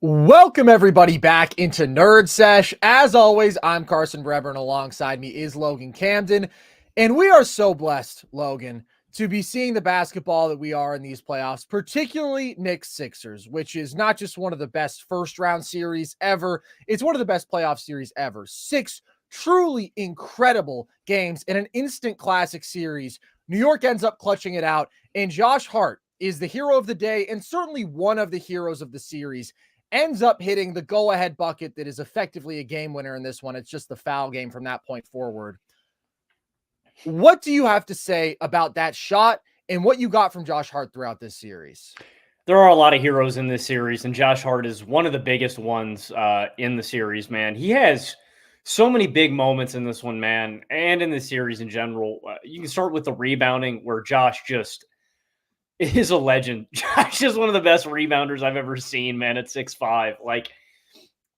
Welcome everybody back into Nerd Sesh. As always, I'm Carson Brever, and alongside me is Logan Camden. And we are so blessed, Logan, to be seeing the basketball that we are in these playoffs, particularly Knicks Sixers, which is not just one of the best first round series ever. It's one of the best playoff series ever. 6 truly incredible games in an instant classic series. New York ends up clutching it out, and Josh Hart is the hero of the day and certainly one of the heroes of the series. Ends up hitting the go-ahead bucket that is effectively a game winner in this one. It's just the foul game from that point forward. What do you have to say about that shot and what you got from Josh Hart throughout this series? There are a lot of heroes in this series, and Josh Hart is one of the biggest ones in the series, man. He has so many big moments in this one, man, and in the series in general. You can start with the rebounding, where Josh just is a legend. Josh is one of the best rebounders I've ever seen, man, at 6'5". Like,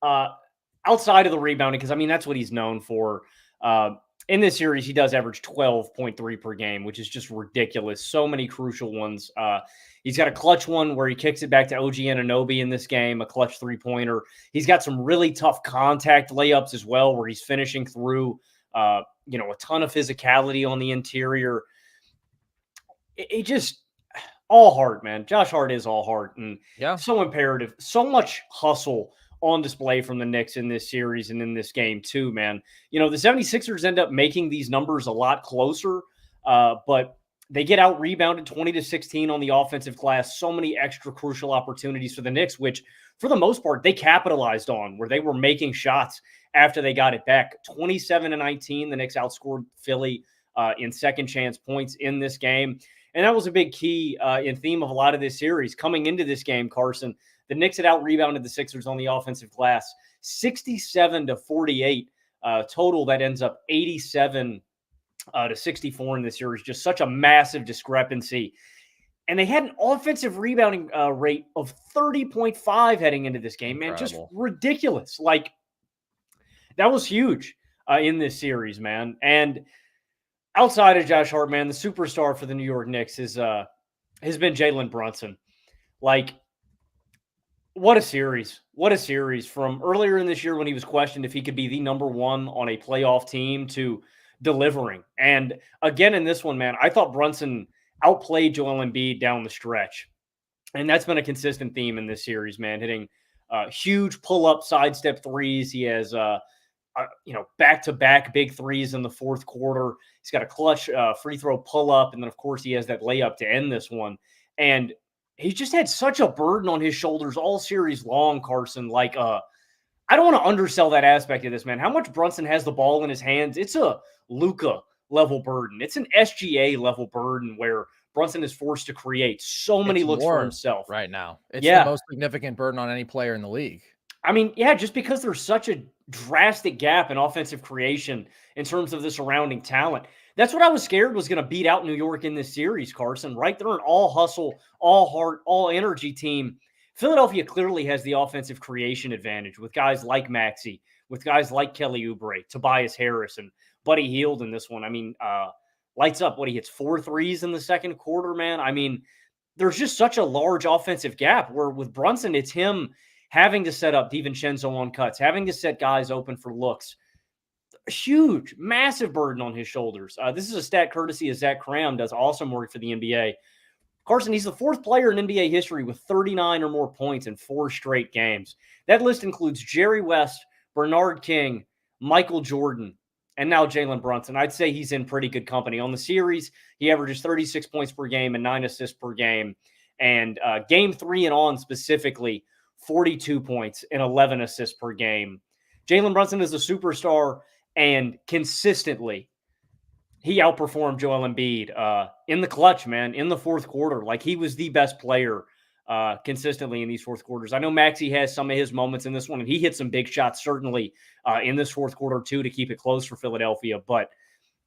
outside of the rebounding, because, I mean, that's what he's known for. In this series, he does average 12.3 per game, which is just ridiculous. So many crucial ones. He's got a clutch one where he kicks it back to OG Anunoby in this game, a clutch three-pointer. He's got some really tough contact layups as well, where he's finishing through, a ton of physicality on the interior. It just all Hart, man. Josh Hart is all Hart, and so imperative. So much hustle on display from the Knicks in this series and in this game too, man. The 76ers end up making these numbers a lot closer, but they get out rebounded 20-16 on the offensive glass. So many extra crucial opportunities for the Knicks, which for the most part they capitalized on, where they were making shots after they got it back. 27-19, the Knicks outscored Philly in second chance points in this game. And that was a big key in theme of a lot of this series. Coming into this game, Carson, the Knicks had out-rebounded the Sixers on the offensive glass, 67-48 total. That ends up 87-64 in this series. Just such a massive discrepancy. And they had an offensive rebounding rate of 30.5 heading into this game, man. Incredible. Just ridiculous. Like, that was huge in this series, man. And outside of Josh Hart, man, the superstar for the New York Knicks has been Jalen Brunson. Like, what a series. What a series. From earlier in this year when he was questioned if he could be the number one on a playoff team to delivering. And again in this one, man, I thought Brunson outplayed Joel Embiid down the stretch. And that's been a consistent theme in this series, man, hitting huge pull-up sidestep threes. He has back-to-back big threes in the fourth quarter. He's got a clutch free throw pull-up, and then, of course, he has that layup to end this one. And he's just had such a burden on his shoulders all series long, Carson. Like, I don't want to undersell that aspect of this, man. How much Brunson has the ball in his hands, it's a Luka-level burden. It's an SGA-level burden where Brunson is forced to create so many looks for himself. Right now. It's the most significant burden on any player in the league. I mean, yeah, just because there's such a drastic gap in offensive creation in terms of the surrounding talent. That's what I was scared was going to beat out New York in this series, Carson, right? They're an all hustle, all heart, all energy team. Philadelphia clearly has the offensive creation advantage with guys like Maxey, with guys like Kelly Oubre, Tobias Harris, and Buddy Hield in this one. I mean, lights up. He hits 4 threes in the second quarter, man. I mean, there's just such a large offensive gap where with Brunson, it's him having to set up DiVincenzo on cuts, having to set guys open for looks. Huge, massive burden on his shoulders. This is a stat courtesy of Zach Cram, does awesome work for the NBA. Carson, he's the 4th player in NBA history with 39 or more points in 4 straight games. That list includes Jerry West, Bernard King, Michael Jordan, and now Jalen Brunson. I'd say he's in pretty good company. On the series, he averages 36 points per game and 9 assists per game. And game 3 and on specifically, 42 points and 11 assists per game. Jalen Brunson is a superstar, and consistently he outperformed Joel Embiid in the clutch, man, in the fourth quarter. Like, he was the best player consistently in these fourth quarters. I know Maxey has some of his moments in this one, and he hit some big shots certainly in this fourth quarter too to keep it close for Philadelphia. But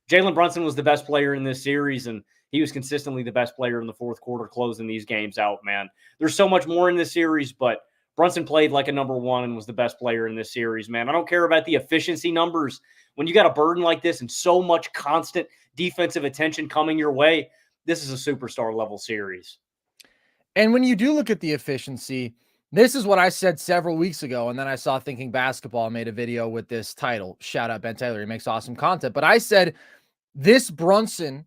Jalen Brunson was the best player in this series, and he was consistently the best player in the fourth quarter closing these games out, man. There's so much more in this series, but Brunson played like a number one and was the best player in this series, man. I don't care about the efficiency numbers. When you got a burden like this and so much constant defensive attention coming your way, this is a superstar level series. And when you do look at the efficiency, This is what I said several weeks ago, and then I saw Thinking Basketball made a video with this title. Shout out Ben Taylor. He makes awesome content. But I said this Brunson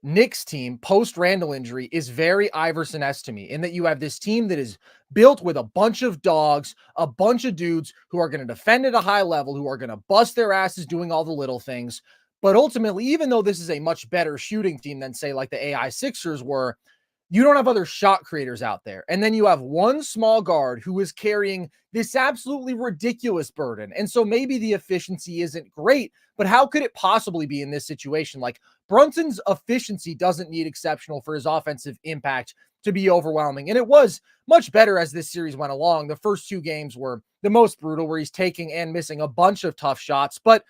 Knicks team post Randle injury is very Iverson-esque to me, in that you have this team that is built with a bunch of dogs, a bunch of dudes who are going to defend at a high level, who are going to bust their asses doing all the little things. But ultimately, even though this is a much better shooting team than, say, like the AI Sixers were, you don't have other shot creators out there. And then you have one small guard who is carrying this absolutely ridiculous burden. And so maybe the efficiency isn't great, but how could it possibly be in this situation? Like, Brunson's efficiency doesn't need exceptional for his offensive impact to be overwhelming. And it was much better as this series went along. The first two games were the most brutal, where he's taking and missing a bunch of tough shots. But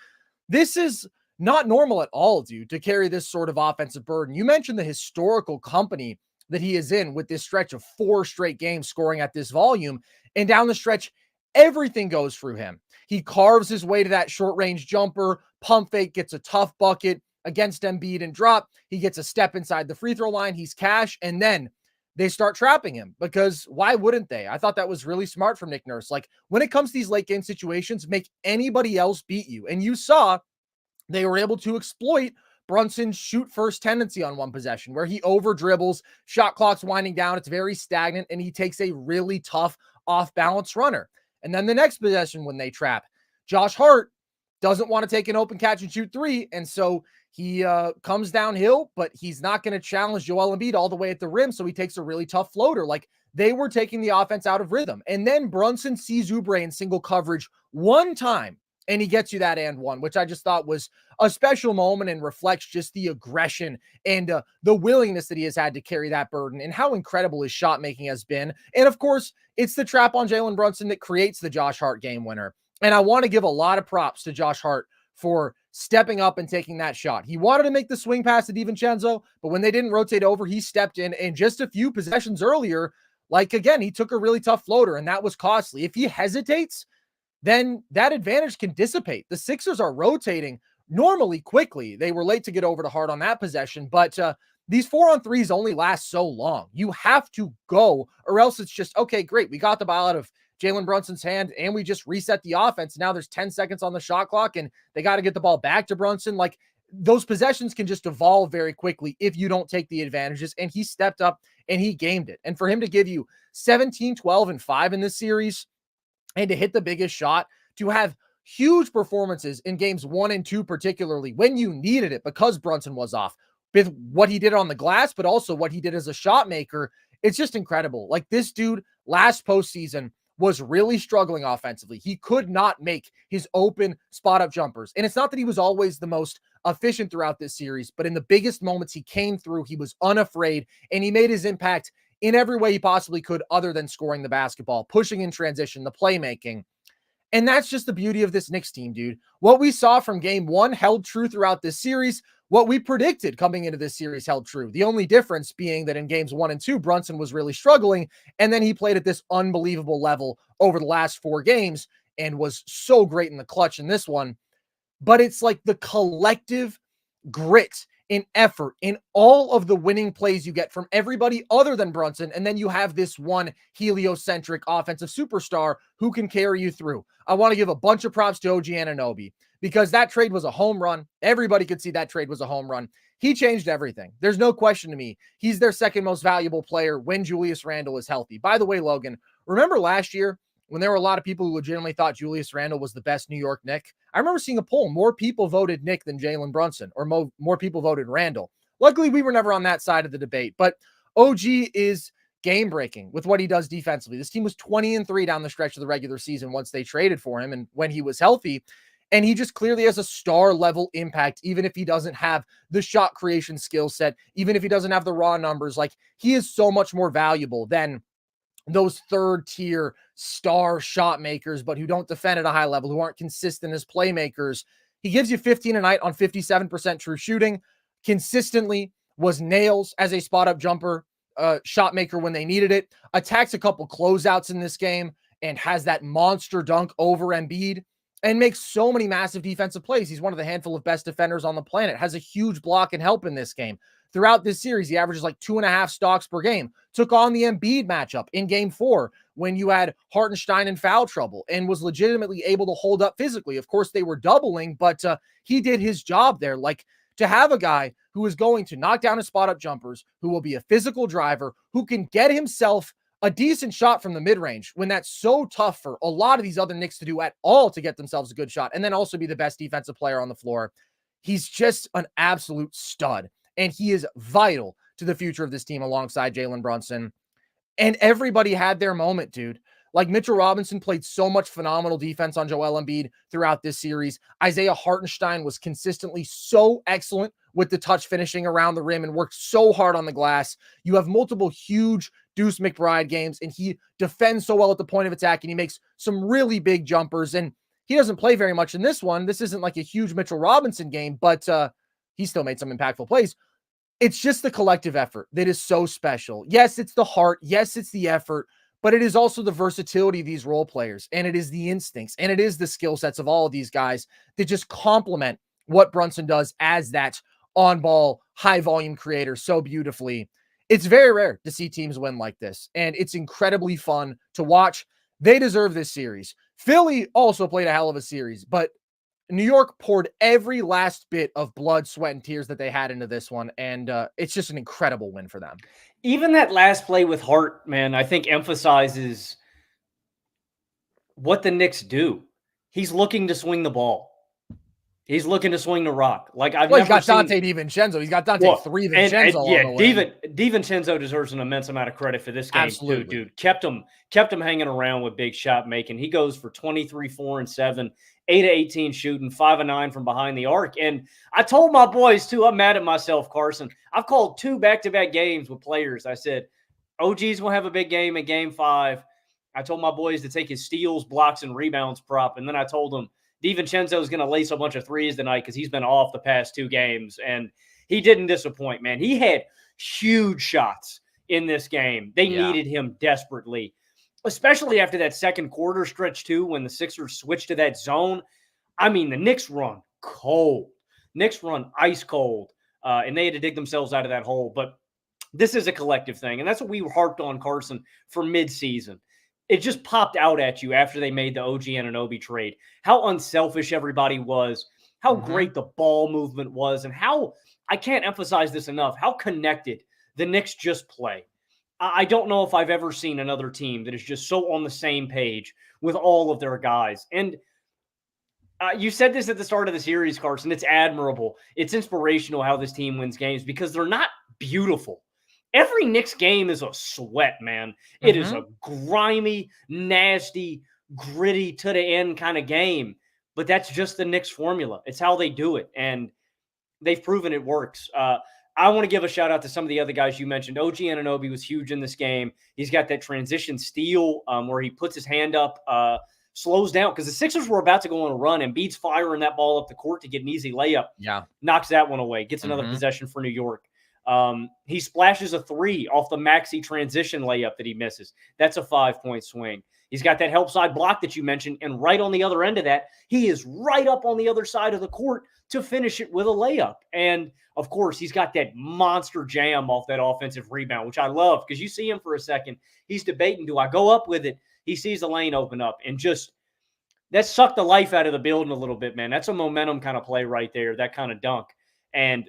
this is not normal at all, dude, to carry this sort of offensive burden. You mentioned the historical company that he is in with this stretch of 4 straight games scoring at this volume. And down the stretch, everything goes through him. He carves his way to that short range jumper, pump fake, gets a tough bucket against Embiid and drop. He gets a step inside the free throw line. He's cash. And then they start trapping him, because why wouldn't they? I thought that was really smart from Nick Nurse. Like, when it comes to these late game situations, make anybody else beat you. And you saw they were able to exploit Brunson's shoot first tendency on one possession, where he over dribbles, shot clock's winding down, it's very stagnant, and he takes a really tough off balance runner. And then the next possession, when they trap, Josh Hart doesn't want to take an open catch and shoot 3. And so he comes downhill, but he's not going to challenge Joel Embiid all the way at the rim. So he takes a really tough floater. Like, they were taking the offense out of rhythm. And then Brunson sees Oubre in single coverage one time, and he gets you that and one, which I just thought was a special moment and reflects just the aggression and the willingness that he has had to carry that burden, and how incredible his shot making has been. And of course, it's the trap on Jalen Brunson that creates the Josh Hart game winner. And I want to give a lot of props to Josh Hart for stepping up and taking that shot. He wanted to make the swing pass to DiVincenzo, but when they didn't rotate over, he stepped in. And just a few possessions earlier, like, again, he took a really tough floater, and that was costly. If he hesitates, then that advantage can dissipate. The Sixers are rotating normally quickly. They were late to get over to Hart on that possession, but these 4-on-3s only last so long. You have to go, or else it's just, okay, great, we got the ball out of Jalen Brunson's hand and we just reset the offense. Now there's 10 seconds on the shot clock and they got to get the ball back to Brunson. Like, those possessions can just evolve very quickly if you don't take the advantages. And he stepped up and he gamed it. And for him to give you 17, 12, and 5 in this series, and to hit the biggest shot, to have huge performances in games 1 and 2, particularly when you needed it, because Brunson was off with what he did on the glass, but also what he did as a shot maker. It's just incredible. Like, this dude last postseason was really struggling offensively. He could not make his open spot up jumpers. And it's not that he was always the most efficient throughout this series, but in the biggest moments he came through, he was unafraid, and he made his impact in every way he possibly could, other than scoring the basketball, pushing in transition, the playmaking. And that's just the beauty of this Knicks team, dude. What we saw from game 1 held true throughout this series. What we predicted coming into this series held true. The only difference being that in games 1 and 2, Brunson was really struggling, and then he played at this unbelievable level over the last 4 games and was so great in the clutch in this one. But it's like the collective grit and effort in all of the winning plays you get from everybody other than Brunson. And then you have this one heliocentric offensive superstar who can carry you through. I want to give a bunch of props to OG Anunoby, because that trade was a home run. Everybody could see that trade was a home run. He changed everything. There's no question to me. He's their second most valuable player when Julius Randle is healthy. By the way, Logan, remember last year when there were a lot of people who legitimately thought Julius Randle was the best New York Knick? I remember seeing a poll. More people voted Knick than Jalen Brunson, or more people voted Randle. Luckily, we were never on that side of the debate, but OG is game-breaking with what he does defensively. This team was 20-3 down the stretch of the regular season once they traded for him and when he was healthy. And he just clearly has a star-level impact, even if he doesn't have the shot creation skill set, even if he doesn't have the raw numbers. Like, he is so much more valuable than those third-tier star shot makers, but who don't defend at a high level, who aren't consistent as playmakers. He gives you 15 a night on 57% true shooting, consistently was nails as a spot-up jumper, shot maker when they needed it, attacks a couple closeouts in this game, and has that monster dunk over Embiid, and makes so many massive defensive plays. He's one of the handful of best defenders on the planet, has a huge block and help in this game. throughout this series. He averages like 2.5 stocks per game. Took on the Embiid matchup in game 4 when you had Hartenstein in foul trouble and was legitimately able to hold up physically. Of course, they were doubling, but he did his job there. Like, to have a guy who is going to knock down his spot-up jumpers, who will be a physical driver, who can get himself a decent shot from the mid-range when that's so tough for a lot of these other Knicks to do at all to get themselves a good shot, and then also be the best defensive player on the floor. He's just an absolute stud, and he is vital to the future of this team alongside Jalen Brunson. And everybody had their moment, dude. Like, Mitchell Robinson played so much phenomenal defense on Joel Embiid throughout this series. Isaiah Hartenstein was consistently so excellent with the touch finishing around the rim and worked so hard on the glass. You have multiple huge Deuce McBride games, and he defends so well at the point of attack, and he makes some really big jumpers. And he doesn't play very much in this one. This isn't like a huge Mitchell Robinson game, but he still made some impactful plays. It's just the collective effort that is so special. Yes, it's the heart. Yes, it's the effort, but it is also the versatility of these role players, and it is the instincts, and it is the skill sets of all of these guys that just complement what Brunson does as that on-ball, high-volume creator so beautifully. It's very rare to see teams win like this, and it's incredibly fun to watch. They deserve this series. Philly also played a hell of a series, but New York poured every last bit of blood, sweat, and tears that they had into this one, and it's just an incredible win for them. Even that last play with Hart, man, I think emphasizes what the Knicks do. He's looking to swing the ball. He's looking to swing the rock. Like, he's got Dante DiVincenzo. He's got Dante 3 Vincenzo yeah, on the way. DiVincenzo deserves an immense amount of credit for this game. Absolutely. Too, dude. Kept him hanging around with big shot making. He goes for 23, 4, and 7, 8 of 18 shooting, 5 of 9 from behind the arc. And I told my boys, too, I'm mad at myself, Carson. I've called 2 back-to-back games with players. I said, OG's will have a big game in game 5. I told my boys to take his steals, blocks, and rebounds prop. And then I told them, DiVincenzo is going to lace a bunch of threes tonight because he's been off the past 2 games, and he didn't disappoint, man. He had huge shots in this game. They needed him desperately, especially after that second quarter stretch, too, when the Sixers switched to that zone. I mean, the Knicks run cold. Knicks run ice cold, and they had to dig themselves out of that hole. But this is a collective thing, and that's what we harped on, Carson, for midseason. It just popped out at you after they made the OG Anunoby trade. How unselfish everybody was, how great the ball movement was, and how, I can't emphasize this enough, how connected the Knicks just play. I don't know if I've ever seen another team that is just so on the same page with all of their guys. And you said this at the start of the series, Carson. It's admirable. It's inspirational how this team wins games because they're not beautiful. Every Knicks game is a sweat, man. It is a grimy, nasty, gritty to the end kind of game. But that's just the Knicks formula. It's how they do it. And they've proven it works. I want to give a shout out to some of the other guys you mentioned. OG Anunoby was huge in this game. He's got that transition steal where he puts his hand up, slows down because the Sixers were about to go on a run, and Embiid's firing that ball up the court to get an easy layup. Yeah. Knocks that one away, gets another possession for New York. He splashes a 3 off the Maxey transition layup that he misses. That's a 5-point swing. He's got that help side block that you mentioned, and right on the other end of that, he is right up on the other side of the court to finish it with a layup. And, of course, he's got that monster jam off that offensive rebound, which I love because you see him for a second. He's debating, do I go up with it? He sees the lane open up, and just that sucked the life out of the building a little bit, man. That's a momentum kind of play right there, that kind of dunk. And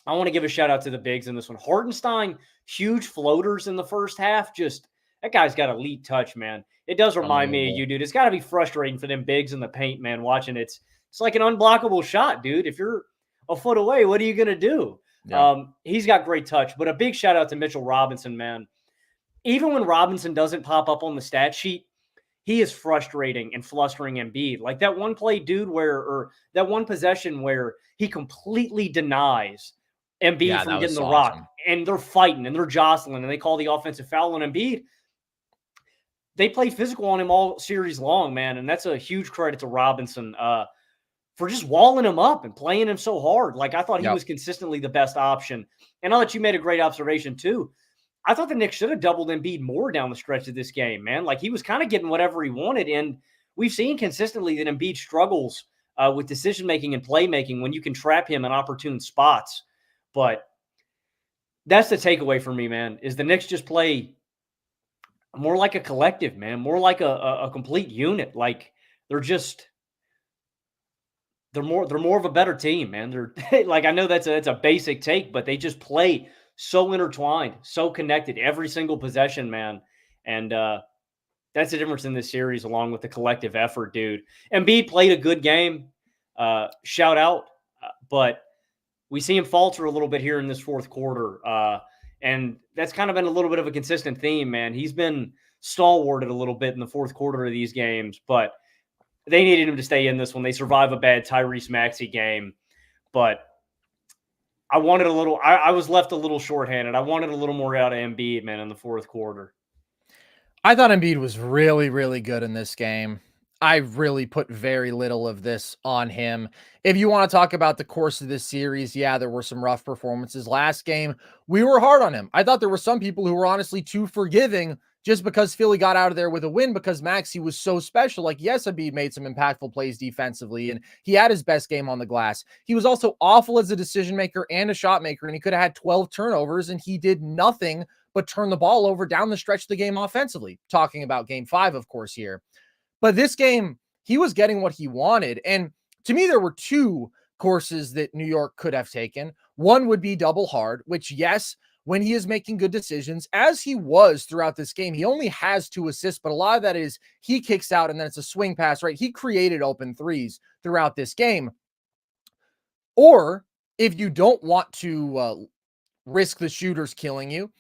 I want to give a shout out to the bigs in this one. Hartenstein, huge floaters in the first half. Just, that guy's got elite touch, man. It does remind me of you, dude. It's got to be frustrating for them bigs in the paint, man, watching it. It's like an unblockable shot, dude. If you're a foot away, what are you going to do? Yeah. He's got great touch. But a big shout out to Mitchell Robinson, man. Even when Robinson doesn't pop up on the stat sheet, he is frustrating and flustering Embiid. Like that one play, dude, or that one possession where he completely denies Embiid from getting the rock. And they're fighting and they're jostling and they call the offensive foul on Embiid. They play physical on him all series long, man. And that's a huge credit to Robinson for just walling him up and playing him so hard. Like I thought he was consistently the best option. And I thought you made a great observation too. I thought the Knicks should have doubled Embiid more down the stretch of this game, man. Like he was kind of getting whatever he wanted. And we've seen consistently that Embiid struggles with decision-making and playmaking when you can trap him in opportune spots. But that's the takeaway for me, man, is the Knicks just play more like a collective, man, more like a complete unit. Like they're just they're more of a better team, man. They're like, I know that's a basic take, but they just play so intertwined, so connected every single possession, man. And that's the difference in this series, along with the collective effort, dude. Embiid played a good game. Shout out, but we see him falter a little bit here in this fourth quarter. And that's kind of been a little bit of a consistent theme, man. He's been stalwarted a little bit in the fourth quarter of these games, but they needed him to stay in this one. They survive a bad Tyrese Maxey game, but I wanted a little. I was left a little shorthanded. I wanted a little more out of Embiid, man, in the fourth quarter. I thought Embiid was really, really good in this game. I really put very little of this on him. If you want to talk about the course of this series, yeah, there were some rough performances. Last game, we were hard on him. I thought there were some people who were honestly too forgiving just because Philly got out of there with a win because Maxey was so special. Like, yes, Embiid made some impactful plays defensively, and he had his best game on the glass. He was also awful as a decision maker and a shot maker, and he could have had 12 turnovers, and he did nothing but turn the ball over down the stretch of the game offensively. Talking about game 5, of course, here. But this game, he was getting what he wanted. And to me, there were two courses that New York could have taken. One would be double hard, which, yes, when he is making good decisions, as he was throughout this game, he only has 2 assists, but a lot of that is he kicks out and then it's a swing pass, right? He created open threes throughout this game. Or if you don't want to risk the shooters killing you,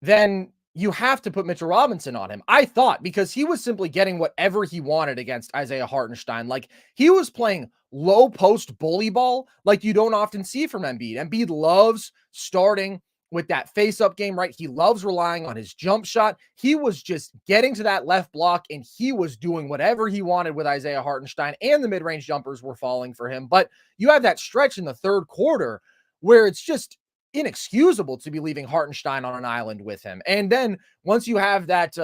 then you have to put Mitchell Robinson on him. I thought, because he was simply getting whatever he wanted against Isaiah Hartenstein. Like, he was playing low post bully ball like you don't often see from Embiid. Embiid loves starting with that face-up game, right? He loves relying on his jump shot. He was just getting to that left block, and he was doing whatever he wanted with Isaiah Hartenstein, and the mid-range jumpers were falling for him. But you have that stretch in the third quarter where it's just inexcusable to be leaving Hartenstein on an island with him. And then once you have that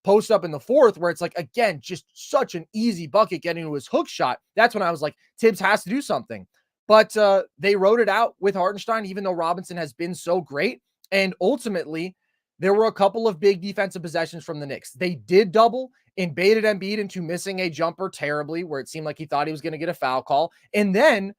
post up in the fourth, where it's like, again, just such an easy bucket getting to his hook shot, that's when I was like, Tibbs has to do something. But they wrote it out with Hartenstein, even though Robinson has been so great. And ultimately, there were a couple of big defensive possessions from the Knicks. They did double and baited Embiid into missing a jumper terribly, where it seemed like he thought he was going to get a foul call. And then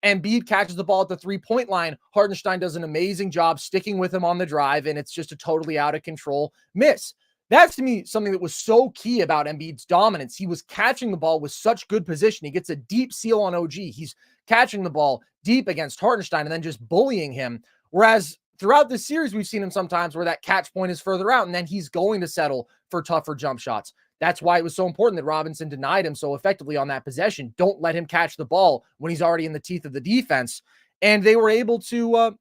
Embiid catches the ball at the 3-point line. Hartenstein does an amazing job sticking with him on the drive, and it's just a totally out of control miss. That's, to me, something that was so key about Embiid's dominance. He was catching the ball with such good position. He gets a deep seal on OG. He's catching the ball deep against Hartenstein and then just bullying him. Whereas throughout this series, we've seen him sometimes where that catch point is further out, and then he's going to settle for tougher jump shots. That's why it was so important that Robinson denied him so effectively on that possession. Don't let him catch the ball when he's already in the teeth of the defense. And they were able to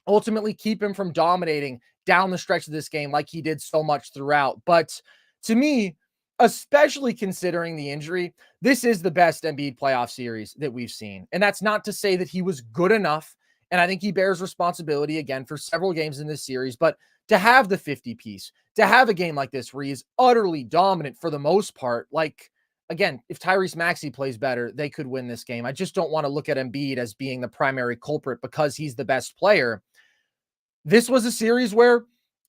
ultimately keep him from dominating down the stretch of this game like he did so much throughout. But to me, especially considering the injury, this is the best Embiid playoff series that we've seen. And that's not to say that he was good enough. And I think he bears responsibility again for several games in this series, but to have the 50 piece, to have a game like this where he is utterly dominant for the most part, like, again, if Tyrese Maxey plays better, they could win this game. I just don't want to look at Embiid as being the primary culprit because he's the best player. This was a series where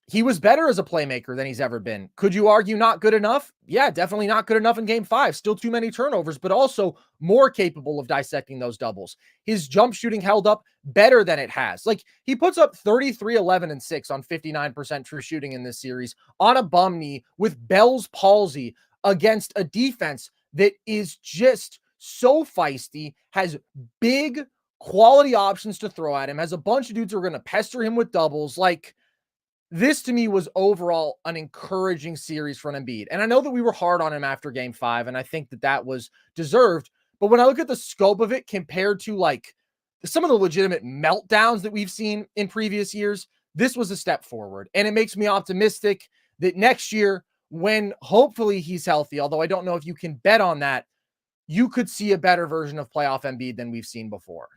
he was better as a playmaker than he's ever been. Could you argue not good enough? Yeah, definitely not good enough in game 5. Still too many turnovers, but also more capable of dissecting those doubles. His jump shooting held up better than it has. Like, he puts up 33, 11, and 6 on 59% true shooting in this series on a bum knee with Bell's palsy against a defense that is just so feisty, has big quality options to throw at him, has a bunch of dudes who are going to pester him with doubles. Like, this to me was overall an encouraging series from Embiid. And I know that we were hard on him after game 5, and I think that that was deserved. But when I look at the scope of it compared to like some of the legitimate meltdowns that we've seen in previous years, this was a step forward. And it makes me optimistic that next year, when hopefully he's healthy, although I don't know if you can bet on that, you could see a better version of playoff Embiid than we've seen before.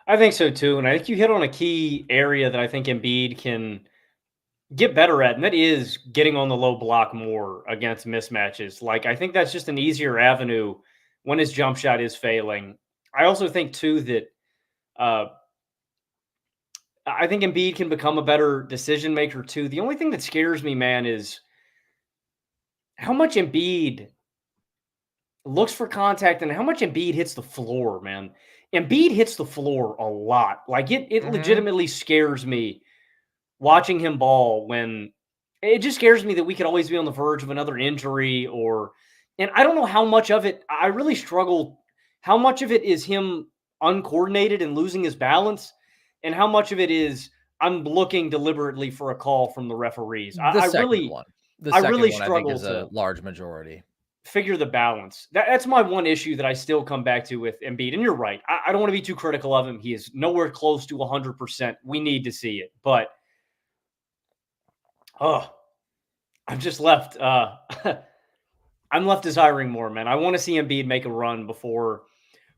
I think so too. And I think you hit on a key area that I think Embiid can get better at, and that is getting on the low block more against mismatches. Like, I think that's just an easier avenue when his jump shot is failing. I also think too that I think Embiid can become a better decision maker too. The only thing that scares me, man, is how much Embiid looks for contact and how much Embiid hits the floor, man. Embiid hits the floor a lot. Like it Mhm. legitimately scares me watching him ball when it just scares me that we could always be on the verge of another injury and I don't know how much of it I really struggle. How much of it is him uncoordinated and losing his balance, and how much of it is I'm looking deliberately for a call from the referees. The second one. The I second really one I think struggle is a to large majority. figure the balance. That's my one issue that I still come back to with Embiid. And you're right. I don't want to be too critical of him. He is nowhere close to 100%. We need to see it. But, oh, I'm just left. I'm left desiring more, man. I want to see Embiid make a run before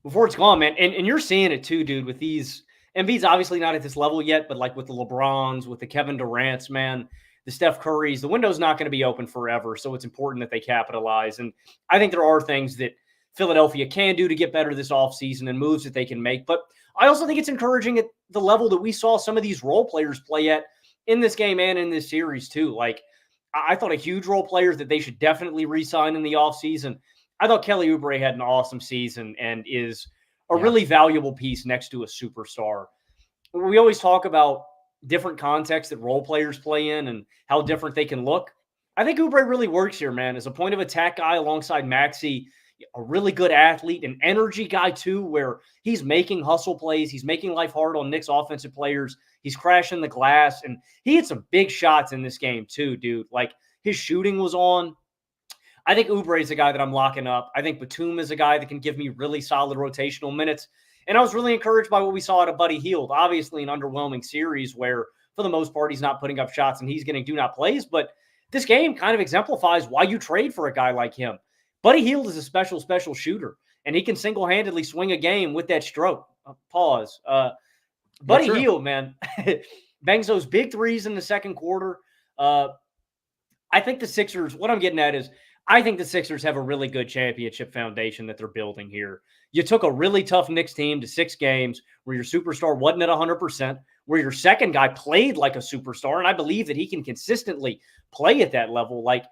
it's gone, man. And you're seeing it too, dude, with these. Embiid's obviously not at this level yet, but like with the LeBrons, with the Kevin Durant's, man, the Steph Curry's, the window's not going to be open forever. So it's important that they capitalize. And I think there are things that Philadelphia can do to get better this offseason and moves that they can make. But I also think it's encouraging at the level that we saw some of these role players play at in this game and in this series, too. Like, I thought a huge role player that they should definitely re-sign in the offseason. I thought Kelly Oubre had an awesome season and is a Yeah. really valuable piece next to a superstar. We always talk about different contexts that role players play in and how different they can look. I think Oubre really works here, man, as a point of attack guy alongside Maxey, a really good athlete, an energy guy too, where he's making hustle plays. He's making life hard on Knicks offensive players. He's crashing the glass, and he had some big shots in this game too, dude. Like his shooting was on. I think Oubre is a guy that I'm locking up. I think Batum is a guy that can give me really solid rotational minutes. And I was really encouraged by what we saw out of Buddy Hield. Obviously, an underwhelming series where, for the most part, he's not putting up shots and he's getting do not plays. But this game kind of exemplifies why you trade for a guy like him. Buddy Hield is a special, special shooter, and he can single-handedly swing a game with that stroke. Pause. Buddy Hield, man, bangs those big threes in the second quarter. I think the Sixers, what I'm getting at is, I think the Sixers have a really good championship foundation that they're building here. You took a really tough Knicks team to 6 games where your superstar wasn't at 100%, where your second guy played like a superstar, and I believe that he can consistently play at that level. Like,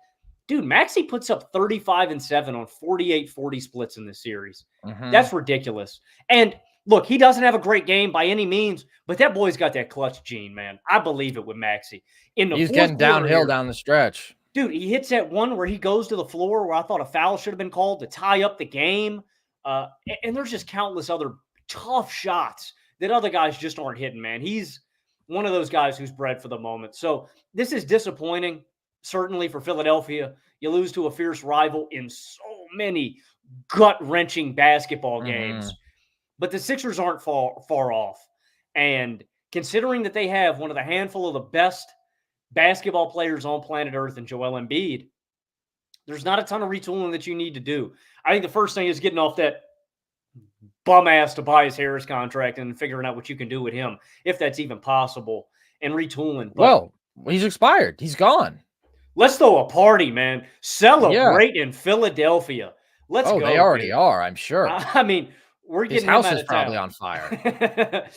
dude, Maxey puts up 35 and 7 on 48-40 splits in this series. Mm-hmm. That's ridiculous. And look, he doesn't have a great game by any means, but that boy's got that clutch gene, man. I believe it with Maxey. He's getting downhill down the stretch. Dude, he hits that one where he goes to the floor where I thought a foul should have been called to tie up the game. And there's just countless other tough shots that other guys just aren't hitting, man. He's one of those guys who's bred for the moment. So this is disappointing, certainly for Philadelphia. You lose to a fierce rival in so many gut-wrenching basketball games. But the Sixers aren't far off. And considering that they have one of the handful of the best basketball players on planet Earth and Joel Embiid, there's not a ton of retooling that you need to do. I think the first thing is getting off that bum-ass Tobias Harris contract and figuring out what you can do with him, if that's even possible, and retooling. But well, he's expired. He's gone. Let's throw a party, man. Celebrate in Philadelphia. Let's go. They already are, I'm sure. I mean, we're getting his house him out is of probably town. on fire.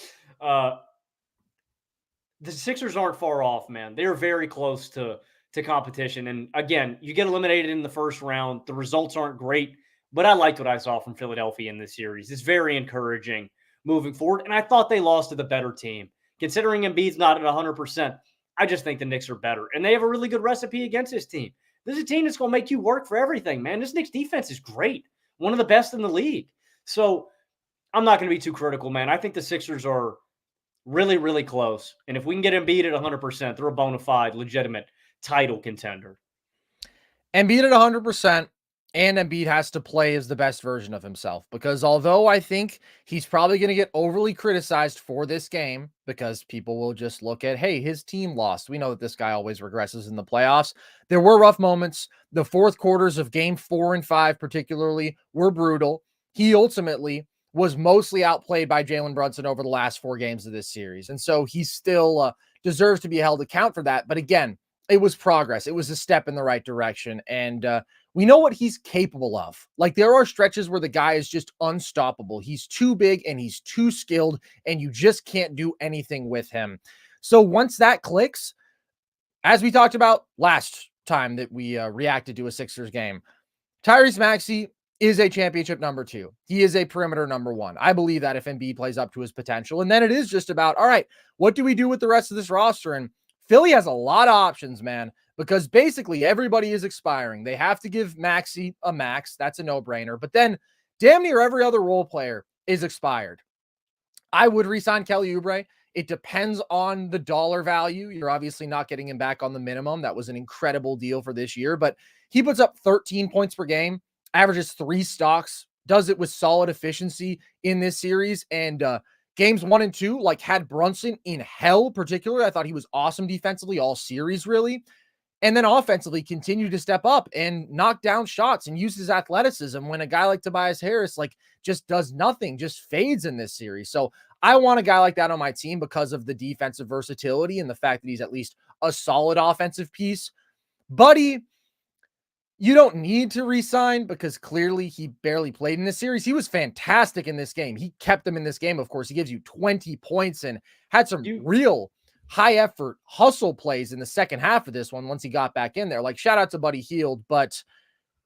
The Sixers aren't far off, man. They're very close to competition. And again, you get eliminated in the first round. The results aren't great, but I liked what I saw from Philadelphia in this series. It's very encouraging moving forward. And I thought they lost to the better team. Considering Embiid's not at 100%, I just think the Knicks are better. And they have a really good recipe against this team. This is a team that's going to make you work for everything, man. This Knicks defense is great. One of the best in the league. So I'm not going to be too critical, man. I think the Sixers are really, really close. And if we can get Embiid at 100%, they're a bona fide, legitimate title contender. Embiid at 100%, and Embiid has to play as the best version of himself, because although I think he's probably going to get overly criticized for this game because people will just look at, hey, his team lost. We know that this guy always regresses in the playoffs. There were rough moments. The fourth quarters of game 4 and 5 particularly were brutal. He ultimately was mostly outplayed by Jalen Brunson over the last 4 games of this series. And so he still deserves to be held account for that. But again, it was progress. It was a step in the right direction. And we know what he's capable of. Like, there are stretches where the guy is just unstoppable. He's too big and he's too skilled, and you just can't do anything with him. So once that clicks, as we talked about last time that we reacted to a Sixers game, Tyrese Maxey is a championship number 2. He is a perimeter number 1. I believe that if Embiid plays up to his potential. And then it is just about, all right, what do we do with the rest of this roster? And Philly has a lot of options, man, because basically everybody is expiring. They have to give Maxey a max. That's a no-brainer. But then damn near every other role player is expired. I would re-sign Kelly Oubre. It depends on the dollar value. You're obviously not getting him back on the minimum. That was an incredible deal for this year, but he puts up 13 points per game, averages 3 stocks, does it with solid efficiency in this series. And games 1 and 2, like, had Brunson in hell, particularly. I thought he was awesome defensively all series, really. And then offensively continued to step up and knock down shots and use his athleticism when a guy like Tobias Harris, like, just does nothing, just fades in this series. So I want a guy like that on my team because of the defensive versatility and the fact that he's at least a solid offensive piece. Buddy, you don't need to re-sign because clearly he barely played in this series. He was fantastic in this game. He kept them in this game, of course. He gives you 20 points and had some real high-effort hustle plays in the second half of this one once he got back in there. Like, shout out to Buddy Hield, but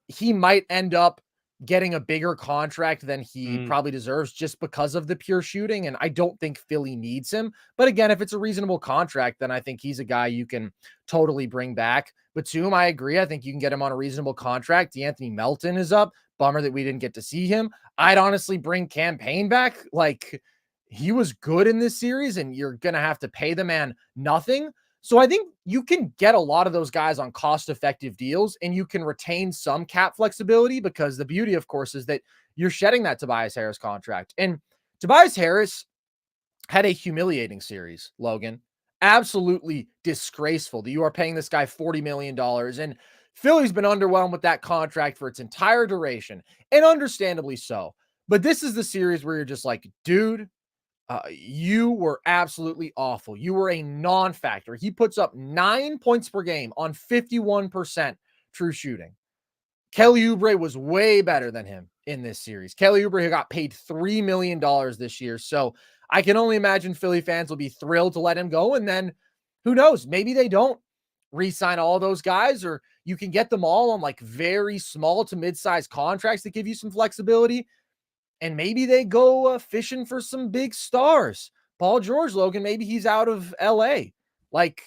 he might end up getting a bigger contract than he probably deserves just because of the pure shooting. And I don't think Philly needs him. But again, if it's a reasonable contract, then I think he's a guy you can totally bring back. Batum, I agree. I think you can get him on a reasonable contract. D'Anthony Melton is up. Bummer that we didn't get to see him. I'd honestly bring Campaign back. Like, he was good in this series, and you're going to have to pay the man nothing. So I think you can get a lot of those guys on cost-effective deals, and you can retain some cap flexibility because the beauty, of course, is that you're shedding that Tobias Harris contract. And Tobias Harris had a humiliating series, Logan. Absolutely disgraceful that you are paying this guy $40 million. And Philly's been underwhelmed with that contract for its entire duration, and understandably so. But this is the series where you're just like, dude, you were absolutely awful. You were a non-factor. He puts up 9 points per game on 51% true shooting. Kelly Oubre was way better than him in this series. Kelly Oubre got paid $3 million this year. So I can only imagine Philly fans will be thrilled to let him go. And then who knows? Maybe they don't re-sign all those guys, or you can get them all on like very small to mid-sized contracts that give you some flexibility. And maybe they go fishing for some big stars. Paul George, Logan, maybe he's out of LA. Like,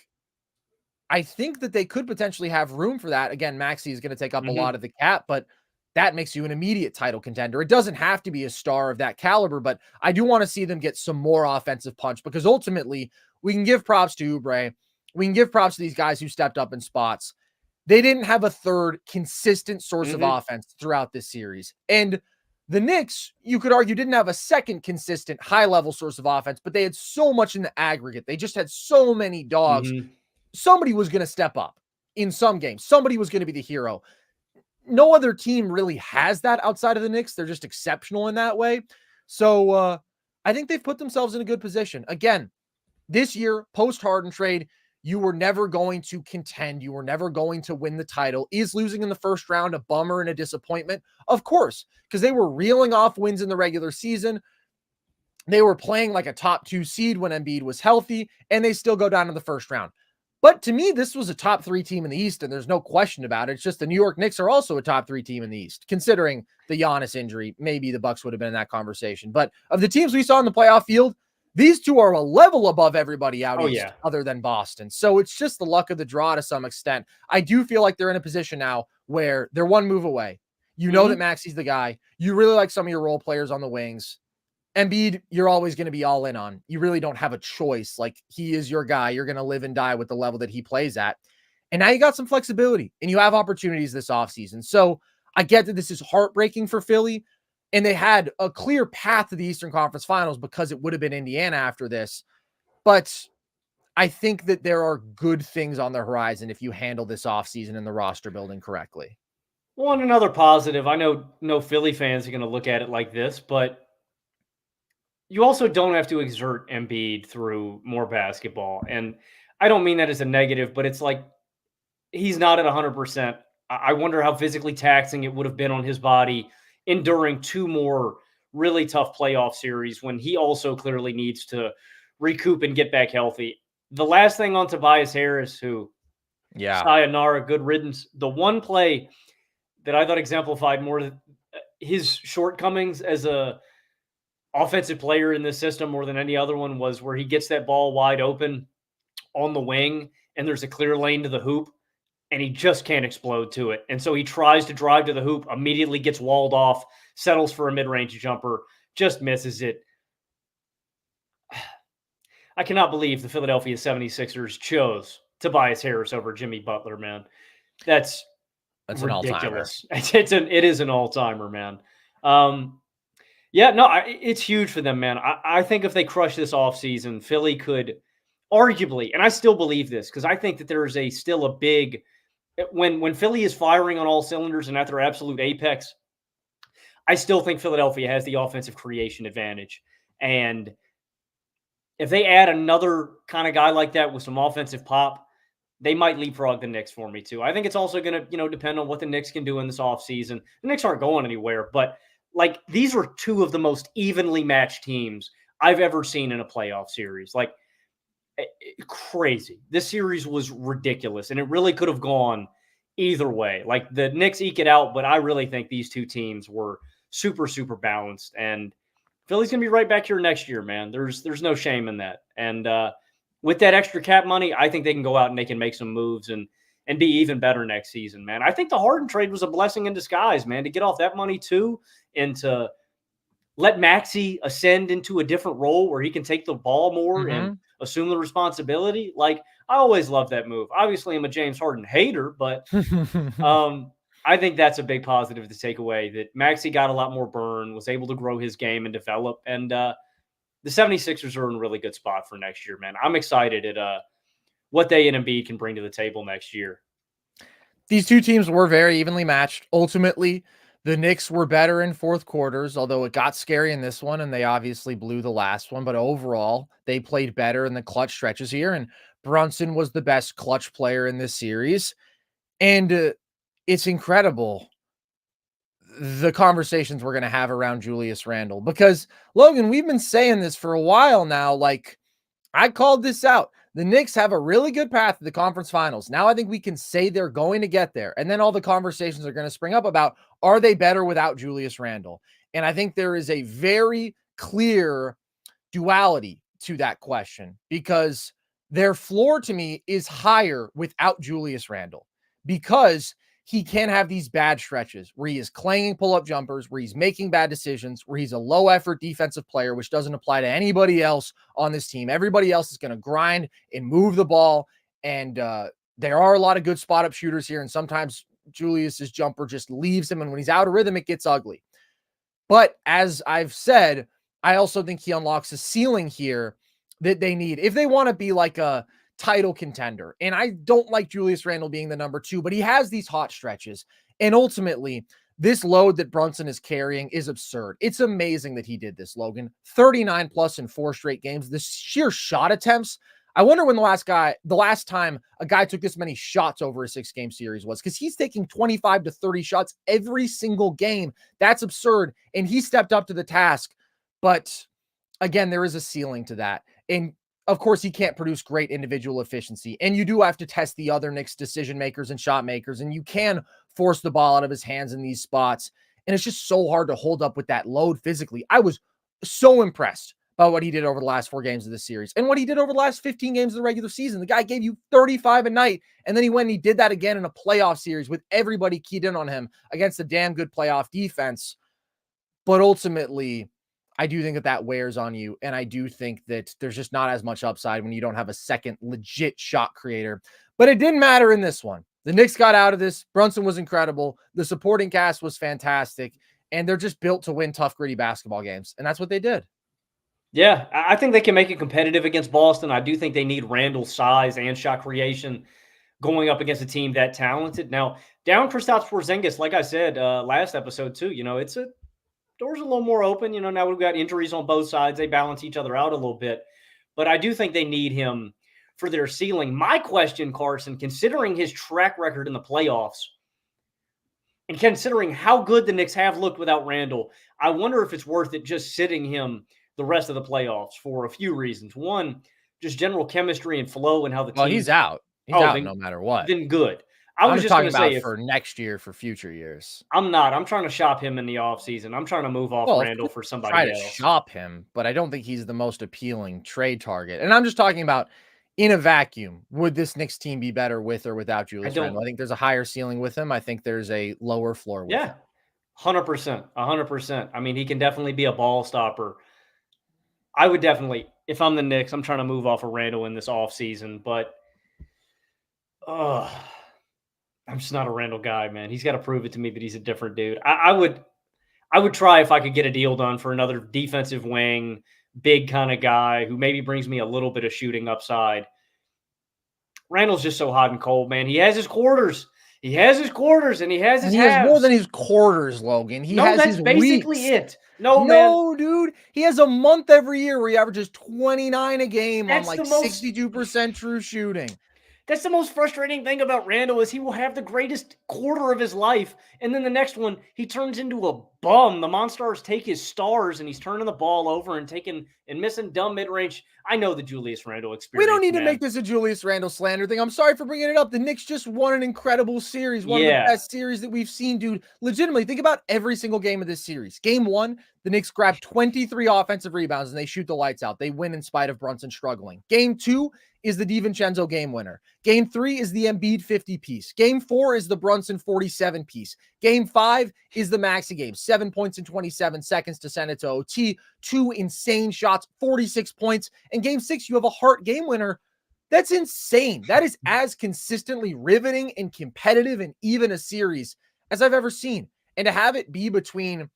I think that they could potentially have room for that. Again, Maxey is going to take up a lot of the cap, but that makes you an immediate title contender. It doesn't have to be a star of that caliber, but I do want to see them get some more offensive punch because ultimately we can give props to Oubre. We can give props to these guys who stepped up in spots. They didn't have a third consistent source of offense throughout this series. And the Knicks, you could argue, didn't have a second consistent high-level source of offense, but they had so much in the aggregate. They just had so many dogs. Somebody was going to step up in some games. Somebody was going to be the hero. No other team really has that outside of the Knicks. They're just exceptional in that way. So I think they've put themselves in a good position. Again, this year, post-Harden trade, you were never going to contend. You were never going to win the title. Is losing in the first round a bummer and a disappointment? Of course, because they were reeling off wins in the regular season. They were playing like a top 2 seed when Embiid was healthy, and they still go down in the first round. But to me, this was a top 3 team in the East, and there's no question about it. It's just the New York Knicks are also a top 3 team in the East, considering the Giannis injury. Maybe the Bucks would have been in that conversation. But of the teams we saw in the playoff field, these two are a level above everybody out east other than Boston. So it's just the luck of the draw to some extent. I do feel like they're in a position now where they're one move away. You know that Maxey's the guy. You really like some of your role players on the wings. Embiid, you're always going to be all in on. You really don't have a choice. Like, he is your guy. You're going to live and die with the level that he plays at. And now you got some flexibility and you have opportunities this offseason. So I get that this is heartbreaking for Philly. And they had a clear path to the Eastern Conference Finals because it would have been Indiana after this. But I think that there are good things on the horizon if you handle this offseason and the roster building correctly. Well, and another positive, I know no Philly fans are going to look at it like this, but you also don't have to exert Embiid through more basketball. And I don't mean that as a negative, but it's like he's not at 100%. I wonder how physically taxing it would have been on his body enduring 2 more really tough playoff series when he also clearly needs to recoup and get back healthy. The last thing on Tobias Harris, who sayonara, good riddance. The one play that I thought exemplified more his shortcomings as a offensive player in this system more than any other one was where he gets that ball wide open on the wing and there's a clear lane to the hoop and he just can't explode to it. And so he tries to drive to the hoop, immediately gets walled off, settles for a mid-range jumper, just misses it. I cannot believe the Philadelphia 76ers chose Tobias Harris over Jimmy Butler, man. That's ridiculous. It is an all-timer, man. It's huge for them, man. I think if they crush this offseason, Philly could arguably, and I still believe this because I think that there is still a big when Philly is firing on all cylinders and at their absolute apex, I still think Philadelphia has the offensive creation advantage. And if they add another kind of guy like that with some offensive pop, they might leapfrog the Knicks for me too. I think it's also going to, depend on what the Knicks can do in this offseason. The Knicks aren't going anywhere, but like these are 2 of the most evenly matched teams I've ever seen in a playoff series. Like crazy. This series was ridiculous, and it really could have gone either way. Like the Knicks eke it out, but I really think these 2 teams were super, super balanced. And Philly's gonna be right back here next year, man. There's no shame in that. And with that extra cap money, I think they can go out and they can make some moves and be even better next season, man. I think the Harden trade was a blessing in disguise, man, to get off that money too, and to let Maxey ascend into a different role where he can take the ball more and assume the responsibility. Like, I always love that move. Obviously, I'm a James Harden hater, but I think that's a big positive to take away, that Maxey got a lot more burn, was able to grow his game and develop. And the 76ers are in a really good spot for next year, man. I'm excited at what they and Embiid can bring to the table next year. These 2 teams were very evenly matched. Ultimately, the Knicks were better in fourth quarters, although it got scary in this one, and they obviously blew the last one. But overall, they played better in the clutch stretches here, and Brunson was the best clutch player in this series. And it's incredible the conversations we're going to have around Julius Randle, because, Logan, we've been saying this for a while now. Like, I called this out. The Knicks have a really good path to the conference finals. Now I think we can say they're going to get there. And then all the conversations are going to spring up about, are they better without Julius Randle? And I think there is a very clear duality to that question, because their floor to me is higher without Julius Randle, because he can have these bad stretches where he is clanging pull-up jumpers, where he's making bad decisions, where he's a low-effort defensive player, which doesn't apply to anybody else on this team. Everybody else is going to grind and move the ball, and there are a lot of good spot-up shooters here, and sometimes Julius's jumper just leaves him, and when he's out of rhythm, it gets ugly. But as I've said, I also think he unlocks a ceiling here that they need if they want to be like a title contender. And I don't like Julius Randle being the number 2, but he has these hot stretches. And ultimately, this load that Brunson is carrying is absurd. It's amazing that he did this, Logan. 39 plus in 4 straight games. The sheer shot attempts. I wonder when the last time a guy took this many shots over a 6-game series was, because he's taking 25 to 30 shots every single game. That's absurd. And he stepped up to the task. But again, there is a ceiling to that. And of course, he can't produce great individual efficiency. And you do have to test the other Knicks decision makers and shot makers. And you can force the ball out of his hands in these spots. And it's just so hard to hold up with that load physically. I was so impressed by what he did over the last 4 games of this series and what he did over the last 15 games of the regular season. The guy gave you 35 a night. And then he went and he did that again in a playoff series with everybody keyed in on him against a damn good playoff defense. But ultimately, I do think that wears on you. And I do think that there's just not as much upside when you don't have a second legit shot creator. But it didn't matter in this one. The Knicks got out of this. Brunson was incredible. The supporting cast was fantastic. And they're just built to win tough, gritty basketball games. And that's what they did. Yeah, I think they can make it competitive against Boston. I do think they need Randle's size and shot creation going up against a team that talented. Now, down Kristaps Porzingis, like I said last episode too, door's a little more open. Now we've got injuries on both sides. They balance each other out a little bit. But I do think they need him for their ceiling. My question, Carson, considering his track record in the playoffs and considering how good the Knicks have looked without Randle, I wonder if it's worth it just sitting him the rest of the playoffs for a few reasons. One, just general chemistry and flow and how the Well, team. he's out. He's out no matter what. Then good. I I'm was just just talking going to say about for next year, for future years. I'm not. I'm trying to shop him in the offseason. I'm trying to move off Randle for somebody try else. to shop him, but I don't think he's the most appealing trade target. And I'm just talking about in a vacuum. Would this Knicks team be better with or without Julius Randle? I think there's a higher ceiling with him. I think there's a lower floor with him. 100%. 100%. I mean, he can definitely be a ball stopper. I would definitely, if I'm the Knicks, I'm trying to move off of Randle in this offseason, but I'm just not a Randle guy, man. He's got to prove it to me that he's a different dude. I would try if I could get a deal done for another defensive wing, big kind of guy who maybe brings me a little bit of shooting upside. Randle's just so hot and cold, man. He has his quarters. He has his quarters and he has his halves. He has more than his quarters, Logan. He has that's his basically weeks. it. No, man. Dude. He has a month every year where he averages 29 a game on like 62% true shooting. That's the most frustrating thing about Randle is he will have the greatest quarter of his life, and then the next one, he turns into a bum. The Monstars take his stars, and he's turning the ball over and missing dumb mid-range. I know the Julius Randle experience. We don't need to make this a Julius Randle slander thing. I'm sorry for bringing it up. The Knicks just won an incredible series, one of the best series that we've seen, dude. Legitimately, think about every single game of this series. Game 1, the Knicks grab 23 offensive rebounds, and they shoot the lights out. They win in spite of Brunson struggling. Game 2 is the DiVincenzo game winner. Game 3 is the Embiid 50 piece. Game 4 is the Brunson 47 piece. Game 5 is the Maxey game. 7 points in 27 seconds to send it to OT. 2 insane shots, 46 points. And game 6, you have a Hart game winner. That's insane. That is as consistently riveting and competitive and even a series as I've ever seen. And to have it be between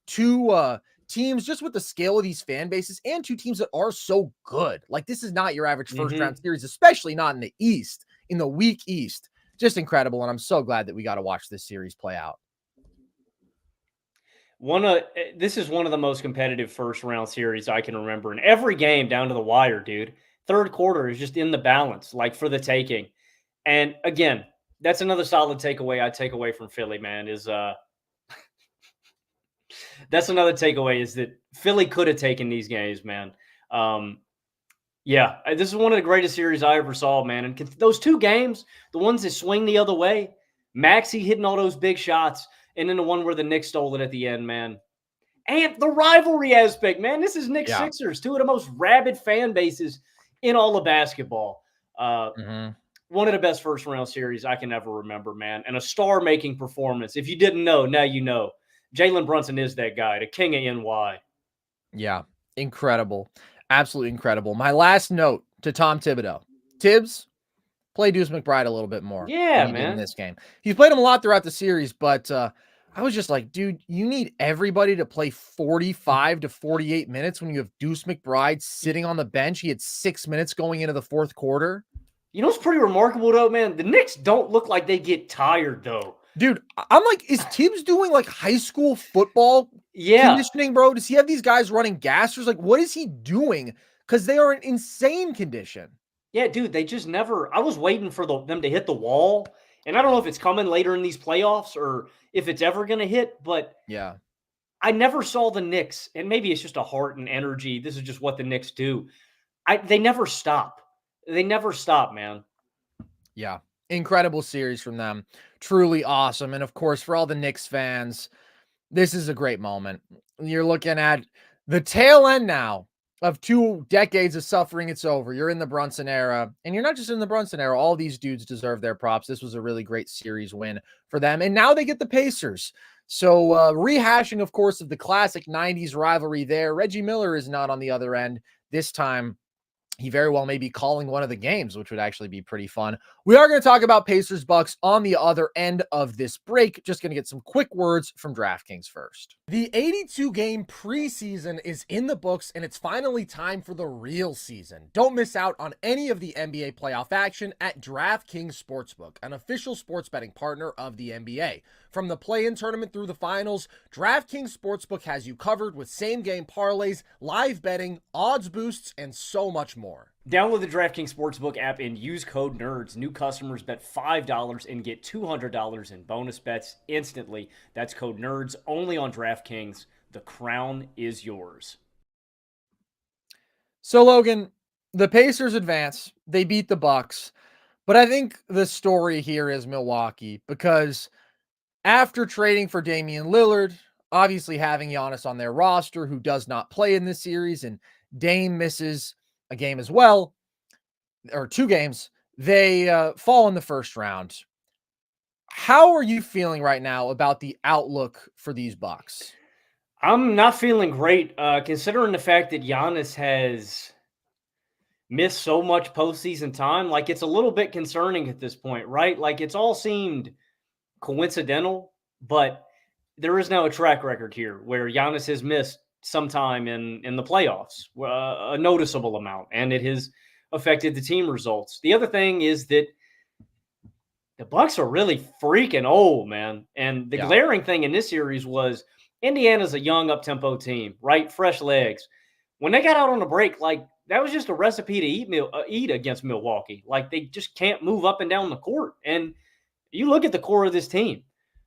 two teams just with the scale of these fan bases and two teams that are so good. Like, this is not your average first round series, especially not in the East, in the weak East. Just incredible. And I'm so glad that we got to watch this series play out. This is one of the most competitive first round series I can remember. In every game down to the wire, dude. Third quarter is just in the balance, like for the taking. And again, that's another solid takeaway I take away from Philly, man, is that's another takeaway is that Philly could have taken these games, man. This is one of the greatest series I ever saw, man. And those two games, the ones that swing the other way, Maxey hitting all those big shots, and then the one where the Knicks stole it at the end, man. And the rivalry aspect, man. This is Knicks Sixers, two of the most rabid fan bases in all of basketball. One of the best first-round series I can ever remember, man. And a star-making performance. If you didn't know, now you know. Jalen Brunson is that guy, the king of NY. Yeah, incredible. Absolutely incredible. My last note to Tom Thibodeau. Tibbs, play Deuce McBride a little bit more. Yeah, man. In this game. He's played him a lot throughout the series, but I was just like, dude, you need everybody to play 45 to 48 minutes when you have Deuce McBride sitting on the bench. He had 6 minutes going into the fourth quarter. You know what's pretty remarkable, though, man? The Knicks don't look like they get tired, though. Dude, I'm like, is Tibbs doing like high school football conditioning, bro? Does he have these guys running gassers? Like, what is he doing? Because they are in insane condition. Yeah, dude, they just never – I was waiting for them to hit the wall, and I don't know if it's coming later in these playoffs or if it's ever going to hit, but I never saw the Knicks, and maybe it's just a heart and energy. This is just what the Knicks do. They never stop. They never stop, man. Yeah. Incredible series from them. Truly awesome. And of course, for all the Knicks fans, this is a great moment. You're looking at the tail end now of 2 decades of suffering. It's over. You're in the Brunson era, and you're not just in the Brunson era. All these dudes deserve their props. This was a really great series win for them. And now they get the Pacers. So rehashing, of course, of the classic 90s rivalry there. Reggie Miller is not on the other end this time. He very well may be calling one of the games, which would actually be pretty fun. We are going to talk about Pacers Bucks on the other end of this break. Just going to get some quick words from DraftKings first. The 82-game preseason is in the books, and it's finally time for the real season. Don't miss out on any of the NBA playoff action at DraftKings Sportsbook, an official sports betting partner of the NBA. From the play-in tournament through the finals, DraftKings Sportsbook has you covered with same-game parlays, live betting, odds boosts, and so much more. more. Download the DraftKings Sportsbook app and use code NERDS. New customers bet $5 and get $200 in bonus bets instantly. That's code NERDS only on DraftKings. The crown is yours. So, Logan, the Pacers advance. They beat the Bucks. But I think the story here is Milwaukee, because after trading for Damian Lillard, obviously having Giannis on their roster, who does not play in this series, and Dame misses a game as well, or 2 games, they fall in the first round. How are you feeling right now about the outlook for these Bucks? I'm not feeling great, considering the fact that Giannis has missed so much postseason time. Like, it's a little bit concerning at this point, right? Like, it's all seemed coincidental, but there is now a track record here where Giannis has missed some time in the playoffs, a noticeable amount, and it has affected the team results. The other thing is that the Bucks are really freaking old, man. And the glaring thing in this series was Indiana's a young up-tempo team, right? Fresh legs. When they got out on the break, like, that was just a recipe to eat against Milwaukee. Like, they just can't move up and down the court. And you look at the core of this team.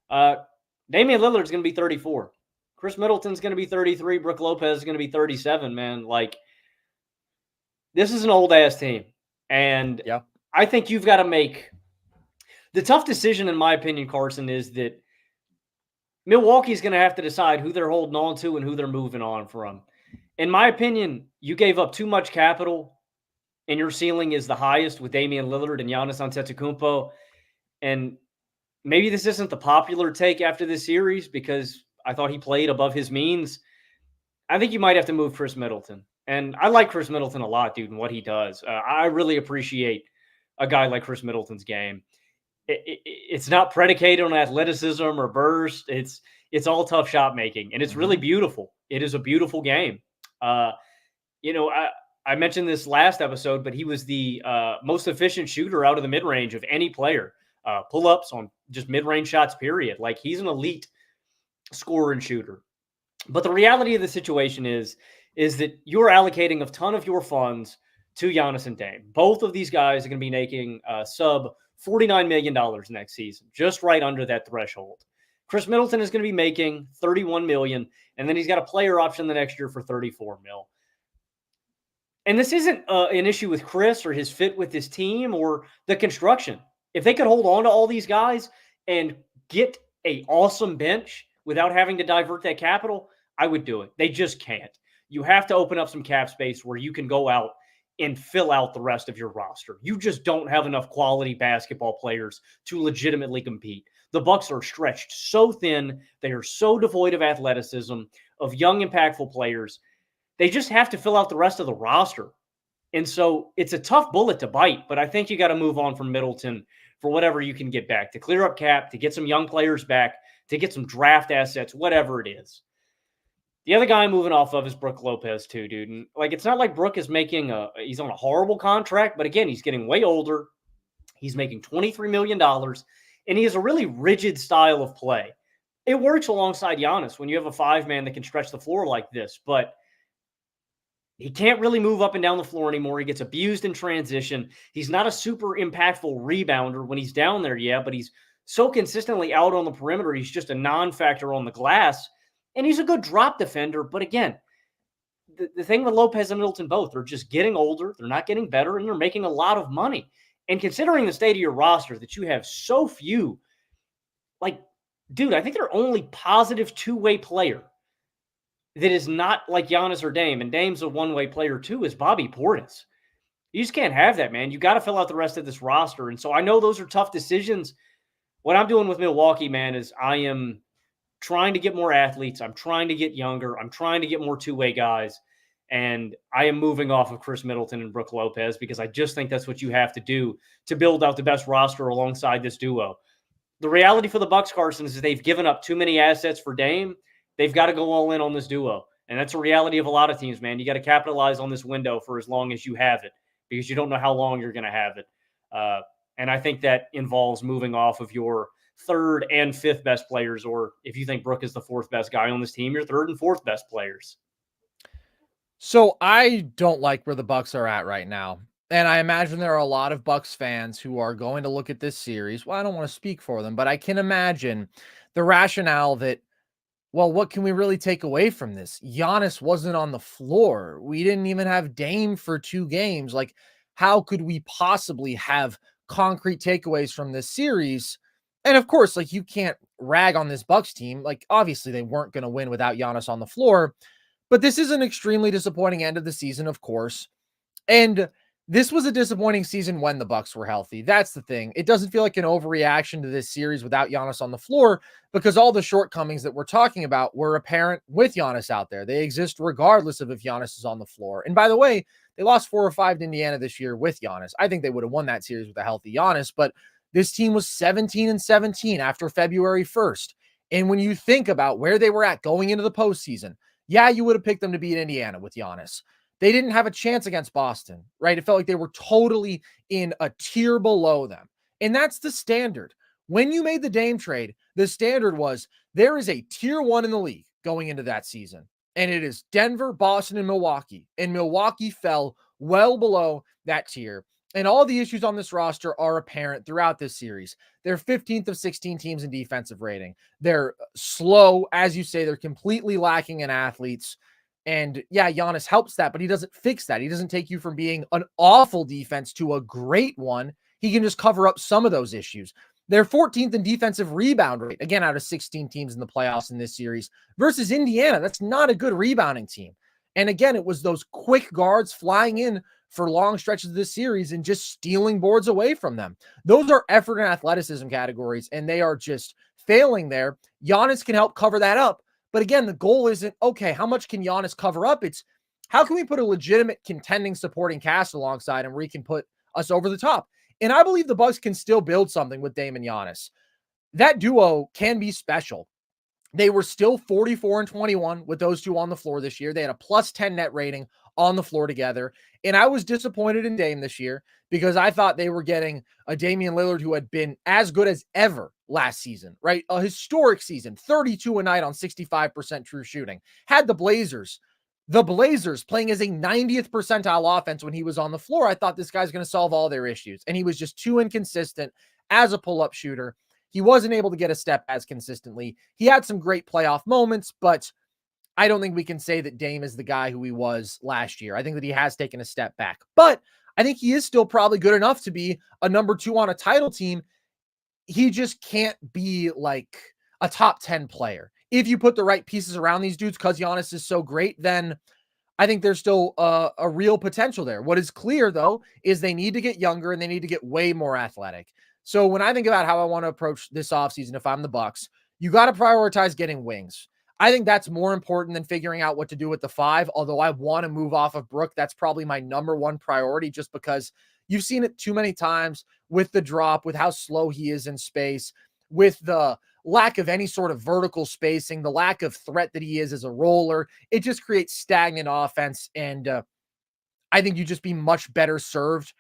Damian Lillard's going to be 34. Chris Middleton's going to be 33. Brook Lopez is going to be 37, man. Like, this is an old-ass team. And I think you've got to make – the tough decision, in my opinion, Carson, is that Milwaukee's going to have to decide who they're holding on to and who they're moving on from. In my opinion, you gave up too much capital, and your ceiling is the highest with Damian Lillard and Giannis Antetokounmpo. And maybe this isn't the popular take after this series, because I thought he played above his means. I think you might have to move Chris Middleton. And I like Chris Middleton a lot, dude, and what he does. I really appreciate a guy like Chris Middleton's game. It's not predicated on athleticism or burst. It's all tough shot making, and it's really beautiful. It is a beautiful game. I mentioned this last episode, but he was the most efficient shooter out of the mid-range of any player. Pull-ups on just mid-range shots, period. Like, he's an elite scorer and shooter. But the reality of the situation is that you're allocating a ton of your funds to Giannis and Dame. Both of these guys are going to be making sub $49 million next season, just right under that threshold. Chris Middleton is going to be making $31 million, and then he's got a player option the next year for $34 million. And this isn't an issue with Chris or his fit with his team or the construction. If they could hold on to all these guys and get an awesome bench without having to divert that capital, I would do it. They just can't. You have to open up some cap space where you can go out and fill out the rest of your roster. You just don't have enough quality basketball players to legitimately compete. The Bucks are stretched so thin. They are so devoid of athleticism, of young, impactful players. They just have to fill out the rest of the roster. And so it's a tough bullet to bite, but I think you got to move on from Middleton for whatever you can get back, to clear up cap, to get some young players back, to get some draft assets, whatever it is. The other guy I'm moving off of is Brook Lopez too, dude. And like, it's not like Brook is he's on a horrible contract, but again, he's getting way older. He's making $23 million, and he has a really rigid style of play. It works alongside Giannis when you have a 5-man that can stretch the floor like this, but he can't really move up and down the floor anymore. He gets abused in transition. He's not a super impactful rebounder when he's down there, but he's so consistently out on the perimeter. He's just a non-factor on the glass. And he's a good drop defender. But again, the thing with Lopez and Middleton both, they're just getting older. They're not getting better, and they're making a lot of money. And considering the state of your roster that you have so few, like, dude, I think their only positive two-way player that is not like Giannis or Dame, and Dame's a one-way player too, is Bobby Portis. You just can't have that, man. You got to fill out the rest of this roster. And so I know those are tough decisions. What I'm doing with Milwaukee, man, is I am trying to get more athletes. I'm trying to get younger. I'm trying to get more two-way guys. And I am moving off of Chris Middleton and Brook Lopez because I just think that's what you have to do to build out the best roster alongside this duo. The reality for the Bucks, Carson, is they've given up too many assets for Dame. They've got to go all in on this duo. And that's a reality of a lot of teams, man. You got to capitalize on this window for as long as you have it, because you don't know how long you're going to have it. And I think that involves moving off of your third and fifth best players, or if you think Brook is the fourth best guy on this team, your third and fourth best players. So I don't like where the Bucks are at right now. And I imagine there are a lot of Bucks fans who are going to look at this series. Well, I don't want to speak for them, but I can imagine the rationale that, well, what can we really take away from this? Giannis wasn't on the floor. We didn't even have Dame for 2 games. Like, how could we possibly have concrete takeaways from this series? And of course, like, you can't rag on this Bucks team. Like, obviously they weren't going to win without Giannis on the floor, but this is an extremely disappointing end of the season, of course. And this was a disappointing season when the Bucks were healthy. That's the thing. It doesn't feel like an overreaction to this series without Giannis on the floor, because all the shortcomings that we're talking about were apparent with Giannis out there. They exist regardless of if Giannis is on the floor. And by the way, they lost 4 or 5 to Indiana this year with Giannis. I think they would have won that series with a healthy Giannis, but this team was 17-17 after February 1st. And when you think about where they were at going into the postseason, yeah, you would have picked them to beat Indiana with Giannis. They didn't have a chance against Boston, right? It felt like they were totally in a tier below them. And that's the standard. When you made the Dame trade, the standard was there is a tier 1 in the league going into that season. And it is Denver, Boston, and Milwaukee. And Milwaukee fell well below that tier. And all the issues on this roster are apparent throughout this series. They're 15th of 16 teams in defensive rating. They're slow, as you say, they're completely lacking in athletes. And yeah, Giannis helps that, but he doesn't fix that. He doesn't take you from being an awful defense to a great one. He can just cover up some of those issues. They're 14th in defensive rebound rate, again, out of 16 teams in the playoffs in this series, versus Indiana. That's not a good rebounding team. And again, it was those quick guards flying in for long stretches of this series and just stealing boards away from them. Those are effort and athleticism categories, and they are just failing there. Giannis can help cover that up. But again, the goal isn't, okay, how much can Giannis cover up? It's how can we put a legitimate contending supporting cast alongside him where he can put us over the top? And I believe the Bucks can still build something with Dame and Giannis. That duo can be special. They were still 44-21 with those two on the floor this year. They had a plus 10 net rating on the floor together. And I was disappointed in Dame this year because I thought they were getting a Damian Lillard who had been as good as ever last season, right? A historic season, 32 a night on 65% true shooting. Had the Blazers playing as a 90th percentile offense when he was on the floor. I thought this guy's going to solve all their issues. And he was just too inconsistent as a pull-up shooter. He wasn't able to get a step as consistently. He had some great playoff moments, but I don't think we can say that Dame is the guy who he was last year. I think that he has taken a step back, but I think he is still probably good enough to be a number 2 on a title team. He just can't be like a top 10 player. If you put the right pieces around these dudes, because Giannis is so great, then I think there's still a real potential there. What is clear, though, is they need to get younger and they need to get way more athletic. So when I think about how I want to approach this offseason, if I'm the Bucks, you got to prioritize getting wings. I think that's more important than figuring out what to do with the 5, although I want to move off of Brook. That's probably my number 1 priority just because you've seen it too many times with the drop, with how slow he is in space, with the lack of any sort of vertical spacing, the lack of threat that he is as a roller. It just creates stagnant offense, and I think you just be much better served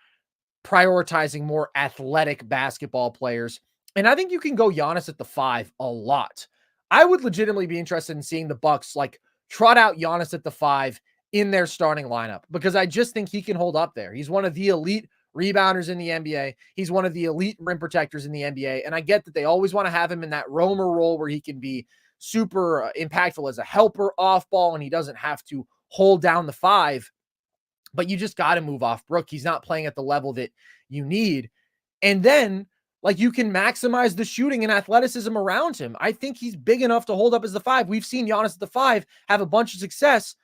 prioritizing more athletic basketball players. And I think you can go Giannis at the 5 a lot. I would legitimately be interested in seeing the Bucks like trot out Giannis at the 5 in their starting lineup because I just think he can hold up there. He's one of the elite rebounders in the NBA. He's one of the elite rim protectors in the NBA. And I get that they always want to have him in that roamer role where he can be super impactful as a helper off ball and he doesn't have to hold down the 5. But you just got to move off Brook. He's not playing at the level that you need. And then, like, you can maximize the shooting and athleticism around him. I think he's big enough to hold up as the 5. We've seen Giannis at the 5 have a bunch of success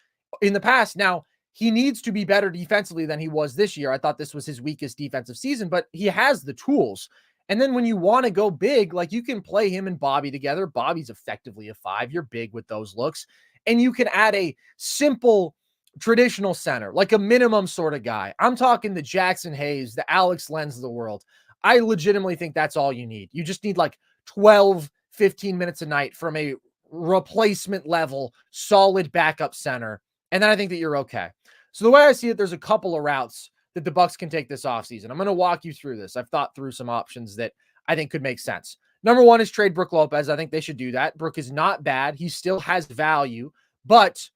in the past. Now, he needs to be better defensively than he was this year. I thought this was his weakest defensive season, but he has the tools. And then when you want to go big, like, you can play him and Bobby together. Bobby's effectively a 5. You're big with those looks. And you can add a simple traditional center, like a minimum sort of guy. I'm talking the Jackson Hayes, the Alex Lenz of the world. I legitimately think that's all you need. You just need like 12, 15 minutes a night from a replacement level, solid backup center. And then I think that you're okay. So the way I see it, there's a couple of routes that the Bucks can take this offseason. I'm going to walk you through this. I've thought through some options that I think could make sense. Number 1 is trade Brook Lopez. I think they should do that. Brook is not bad. He still has value. But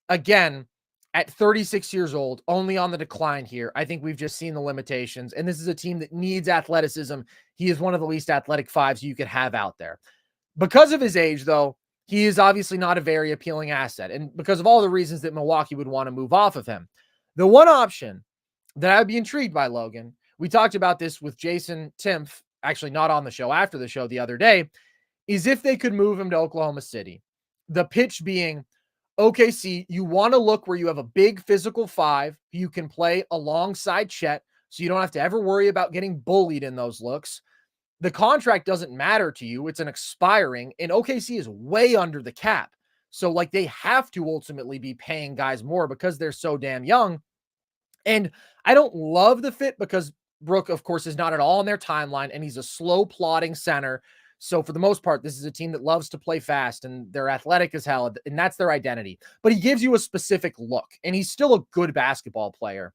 again, at 36 years old, only on the decline here. I think we've just seen the limitations, and this is a team that needs athleticism. He is one of the least athletic fives you could have out there. Because of his age, though, he is obviously not a very appealing asset, and because of all the reasons that Milwaukee would want to move off of him. The one option that I'd be intrigued by, Logan, we talked about this with Jason Timpf, actually not on the show, after the show the other day, is if they could move him to Oklahoma City. The pitch being, OKC, you want to look where you have a big physical five who you can play alongside Chet, so you don't have to ever worry about getting bullied in those looks. The contract doesn't matter to you. It's an expiring, and OKC is way under the cap. So, like, they have to ultimately be paying guys more because they're so damn young. And I don't love the fit because Brook, of course, is not at all in their timeline, and he's a slow plodding center. So for the most part, this is a team that loves to play fast, and they're athletic as hell, and that's their identity. But he gives you a specific look, and he's still a good basketball player.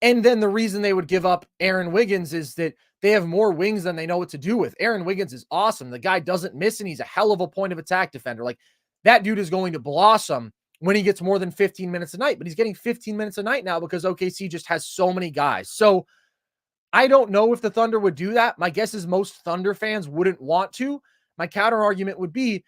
And then the reason they would give up Aaron Wiggins is that they have more wings than they know what to do with. Aaron Wiggins is awesome. The guy doesn't miss, and he's a hell of a point of attack defender. Like, that dude is going to blossom when he gets more than 15 minutes a night, but he's getting 15 minutes a night now because OKC just has so many guys. So I don't know if the Thunder would do that. My guess is most Thunder fans wouldn't want to. My counter argument would be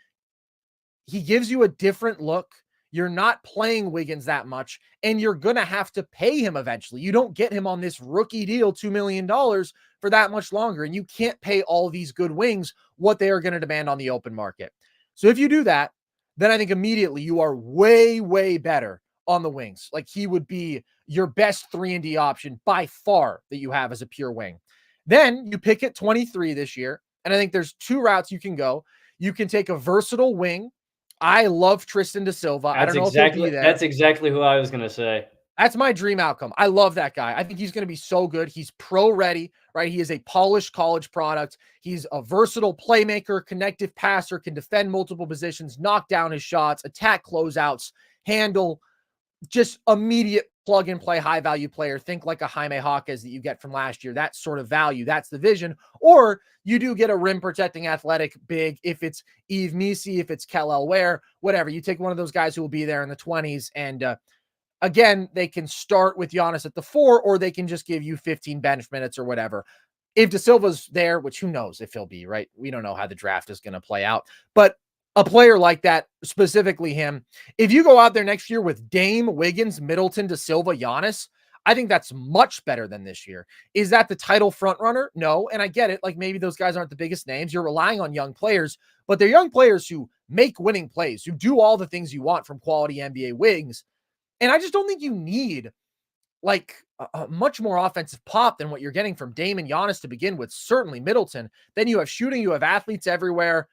he gives you a different look. You're not playing Wiggins that much, and you're going to have to pay him eventually. You don't get him on this rookie deal, $2 million for that much longer, and you can't pay all these good wings what they are going to demand on the open market. So if you do that, then I think immediately you are way, way better on the wings. Like, he would be your best 3-and-D option by far that you have as a pure wing. Then you pick at 23 this year, and I think there's two routes you can go. You can take a versatile wing. I love Tristan da Silva. I don't know if he'll be there. That's exactly who I was going to say. That's my dream outcome. I love that guy. I think he's going to be so good. He's pro ready, right? He is a polished college product. He's a versatile playmaker, connective passer, can defend multiple positions, knock down his shots, attack closeouts, handle, just immediate plug and play high value player. Think like a Jaime Jaquez that you get from last year. That sort of value. That's the vision. Or you do get a rim protecting athletic big. If it's Yves Missi, if it's Kel Ware, whatever, you take one of those guys who will be there in the 20s. And again, they can start with Giannis at the 4, or they can just give you 15 bench minutes or whatever. If Da Silva's there, which who knows if he'll be, right? We don't know how the draft is going to play out, but a player like that, specifically him, if you go out there next year with Dame, Wiggins, Middleton, Da Silva, Giannis, I think that's much better than this year. Is that the title front runner? No. And I get it. Like, maybe those guys aren't the biggest names. You're relying on young players, but they're young players who make winning plays, who do all the things you want from quality NBA wings. And I just don't think you need like a much more offensive pop than what you're getting from Dame and Giannis to begin with. Certainly Middleton. Then you have shooting, you have athletes everywhere.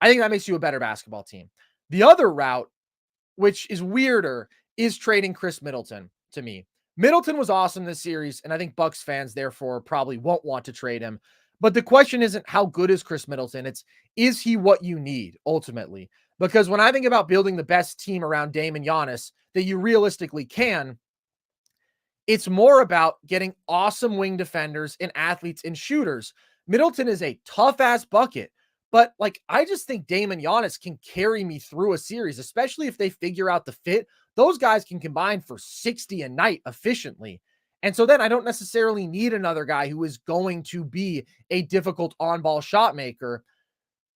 I think that makes you a better basketball team. The other route, which is weirder, is trading Chris Middleton to me. Middleton was awesome this series, and I think Bucks fans therefore probably won't want to trade him. But the question isn't how good is Chris Middleton? It's, is he what you need ultimately? Because when I think about building the best team around Dame and Giannis that you realistically can, it's more about getting awesome wing defenders and athletes and shooters. Middleton is a tough-ass bucket, but like, I just think Dame and Giannis can carry me through a series, especially if they figure out the fit. Those guys can combine for 60 a night efficiently. And so then I don't necessarily need another guy who is going to be a difficult on-ball shot maker.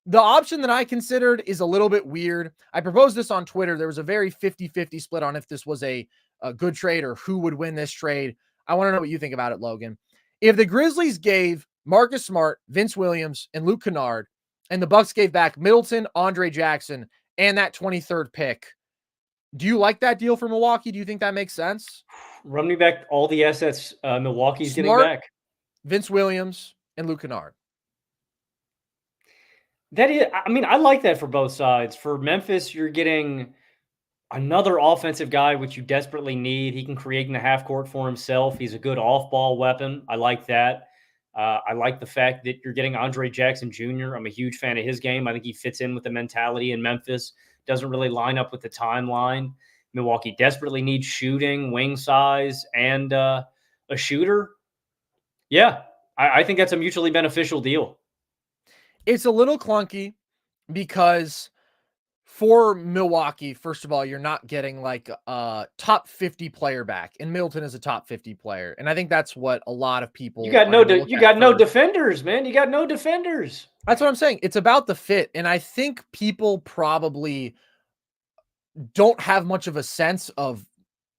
The option that I considered is a little bit weird. I proposed this on Twitter. There was a very 50-50 split on if this was a good trade or who would win this trade. I want to know what you think about it, Logan. If the Grizzlies gave Marcus Smart, Vince Williams, and Luke Kennard, and the Bucks gave back Middleton, Andre Jackson, and that 23rd pick, do you like that deal for Milwaukee? Do you think that makes sense? Run me back all the assets Milwaukee's Smart, getting back. Vince Williams, and Luke Kennard. That is, I mean, I like that for both sides. For Memphis, you're getting another offensive guy, which you desperately need. He can create in the half court for himself. He's a good off-ball weapon. I like that. I like the fact that you're getting Andre Jackson Jr. I'm a huge fan of his game. I think he fits in with the mentality in Memphis. Doesn't really line up with the timeline. Milwaukee desperately needs shooting, wing size, and a shooter. Yeah, I think that's a mutually beneficial deal. It's a little clunky because for Milwaukee, first of all, you're not getting like a top 50 player back, and Middleton is a top 50 player. And I think that's what a lot of people You got are no going to look you at got no first. defenders, man. You got no defenders. That's what I'm saying. It's about the fit. And I think people probably don't have much of a sense of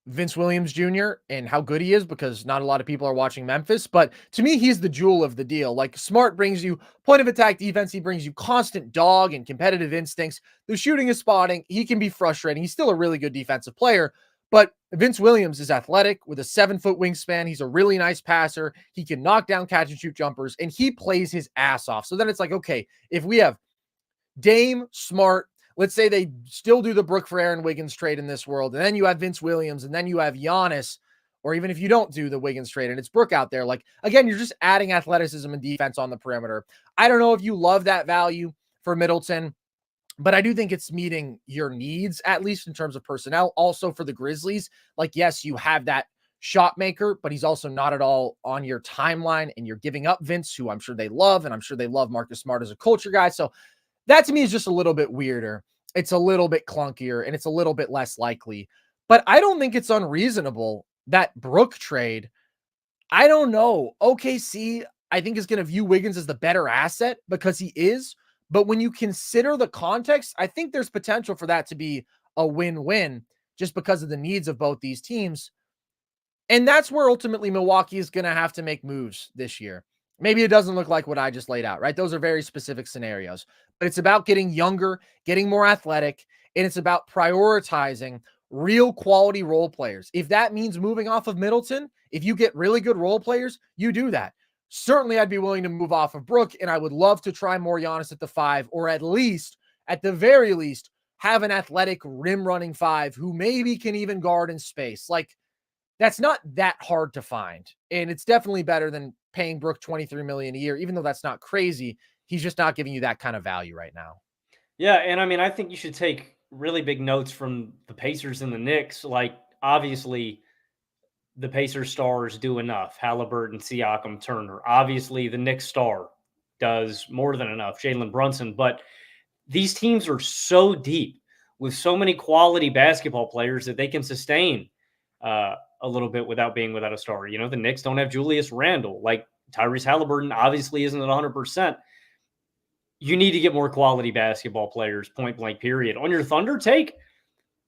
Vince Williams Jr. and how good he is because not a lot of people are watching Memphis. But to me, he's the jewel of the deal. Like Smart brings you point of attack defense. He brings you constant dog and competitive instincts. The shooting is spotting. He can be frustrating. He's still a really good defensive player. But Vince Williams is athletic with a 7-foot wingspan. He's a really nice passer. He can knock down catch and shoot jumpers, and he plays his ass off. So then it's like, okay, if we have Dame, Smart, let's say they still do the Brook for Aaron Wiggins trade in this world, and then you have Vince Williams, and then you have Giannis, or even if you don't do the Wiggins trade and it's Brook out there, like, again, you're just adding athleticism and defense on the perimeter. I don't know if you love that value for Middleton, but I do think it's meeting your needs, at least in terms of personnel. Also for the Grizzlies, like, yes, you have that shot maker, but he's also not at all on your timeline, and you're giving up Vince, who I'm sure they love, and I'm sure they love Marcus Smart as a culture guy. So that to me is just a little bit weirder. It's a little bit clunkier, and it's a little bit less likely. But I don't think it's unreasonable that Brook trade. I don't know. OKC, I think, is going to view Wiggins as the better asset because he is. But when you consider the context, I think there's potential for that to be a win-win just because of the needs of both these teams. And that's where ultimately Milwaukee is going to have to make moves this year. Maybe it doesn't look like what I just laid out, right? Those are very specific scenarios, but it's about getting younger, getting more athletic, and it's about prioritizing real quality role players. If that means moving off of Middleton, if you get really good role players, you do that. Certainly, I'd be willing to move off of Brook, and I would love to try more Giannis at the 5, or at the very least, have an athletic rim running 5 who maybe can even guard in space. Like, that's not that hard to find. And it's definitely better than paying Brook $23 million a year, even though that's not crazy. He's just not giving you that kind of value right now. Yeah, and I mean, I think you should take really big notes from the Pacers and the Knicks. Like, obviously, the Pacers stars do enough. Haliburton, Siakam, Turner. Obviously, the Knicks star does more than enough. Jalen Brunson. But these teams are so deep with so many quality basketball players that they can sustain a little bit without being without a star. You know, the Knicks don't have Julius Randle. Like, Tyrese Haliburton obviously isn't at 100%. You need to get more quality basketball players, point blank, period. On your Thunder take,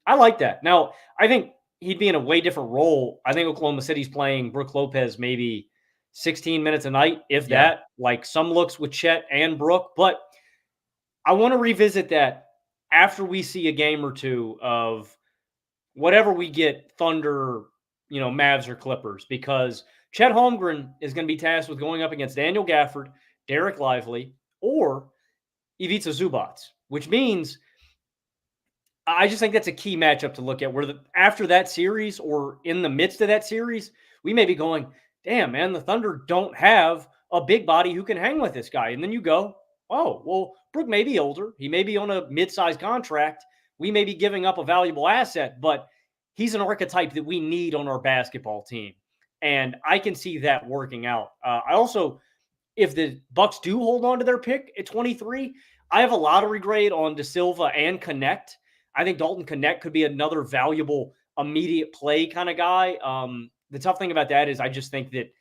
I like that. Now, I think he'd be in a way different role. I think Oklahoma City's playing Brook Lopez maybe 16 minutes a night, if that, like some looks with Chet and Brook. But I want to revisit that after we see a game or two of whatever we get, Thunder, Mavs or Clippers, because Chet Holmgren is going to be tasked with going up against Daniel Gafford, Derek Lively, or Ivica Zubac, which means I just think that's a key matchup to look at, where after that series or in the midst of that series, we may be going, damn, man, the Thunder don't have a big body who can hang with this guy. And then you go, oh, well, Brook may be older. He may be on a mid-sized contract. We may be giving up a valuable asset, but he's an archetype that we need on our basketball team. And I can see that working out. I also, if the Bucks do hold on to their pick at 23, I have a lottery grade on De Silva and Connect. I think Dalton Connect could be another valuable immediate play kind of guy. The tough thing about that is I just think that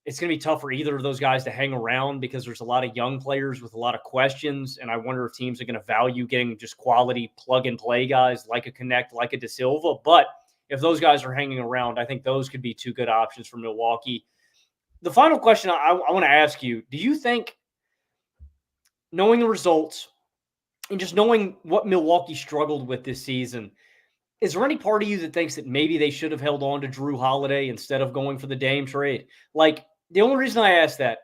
it's going to be tough for either of those guys to hang around because there's a lot of young players with a lot of questions. And I wonder if teams are going to value getting just quality plug and play guys like a Connect, like a De Silva. But if those guys are hanging around, I think those could be two good options for Milwaukee. The final question I want to ask you, do you think, knowing the results and just knowing what Milwaukee struggled with this season, is there any part of you that thinks that maybe they should have held on to Drew Holiday instead of going for the Dame trade? Like, the only reason I ask that,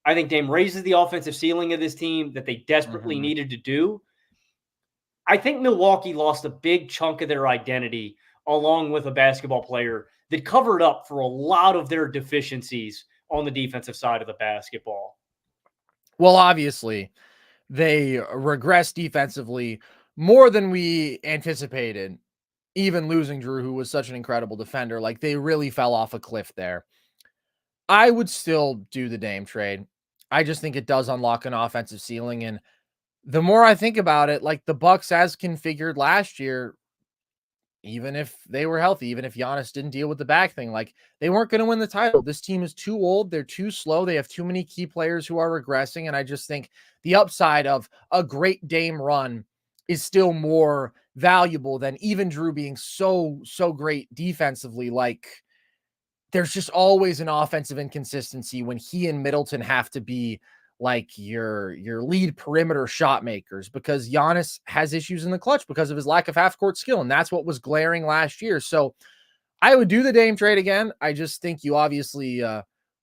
I think Dame raises the offensive ceiling of this team that they desperately needed to do. I think Milwaukee lost a big chunk of their identity along with a basketball player that covered up for a lot of their deficiencies on the defensive side of the basketball. Well, obviously, they regressed defensively more than we anticipated, even losing Drew, who was such an incredible defender. Like, they really fell off a cliff there. I would still do the Dame trade. I just think it does unlock an offensive ceiling, and the more I think about it, like the Bucks as configured last year, even if they were healthy, even if Giannis didn't deal with the back thing, like they weren't going to win the title. This team is too old. They're too slow. They have too many key players who are regressing. And I just think the upside of a great Dame run is still more valuable than even Drew being so great defensively. Like there's just always an offensive inconsistency when he and Middleton have to be like your lead perimeter shot makers, because Giannis has issues in the clutch because of his lack of half court skill. And that's what was glaring last year. So I would do the Dame trade again. I just think you obviously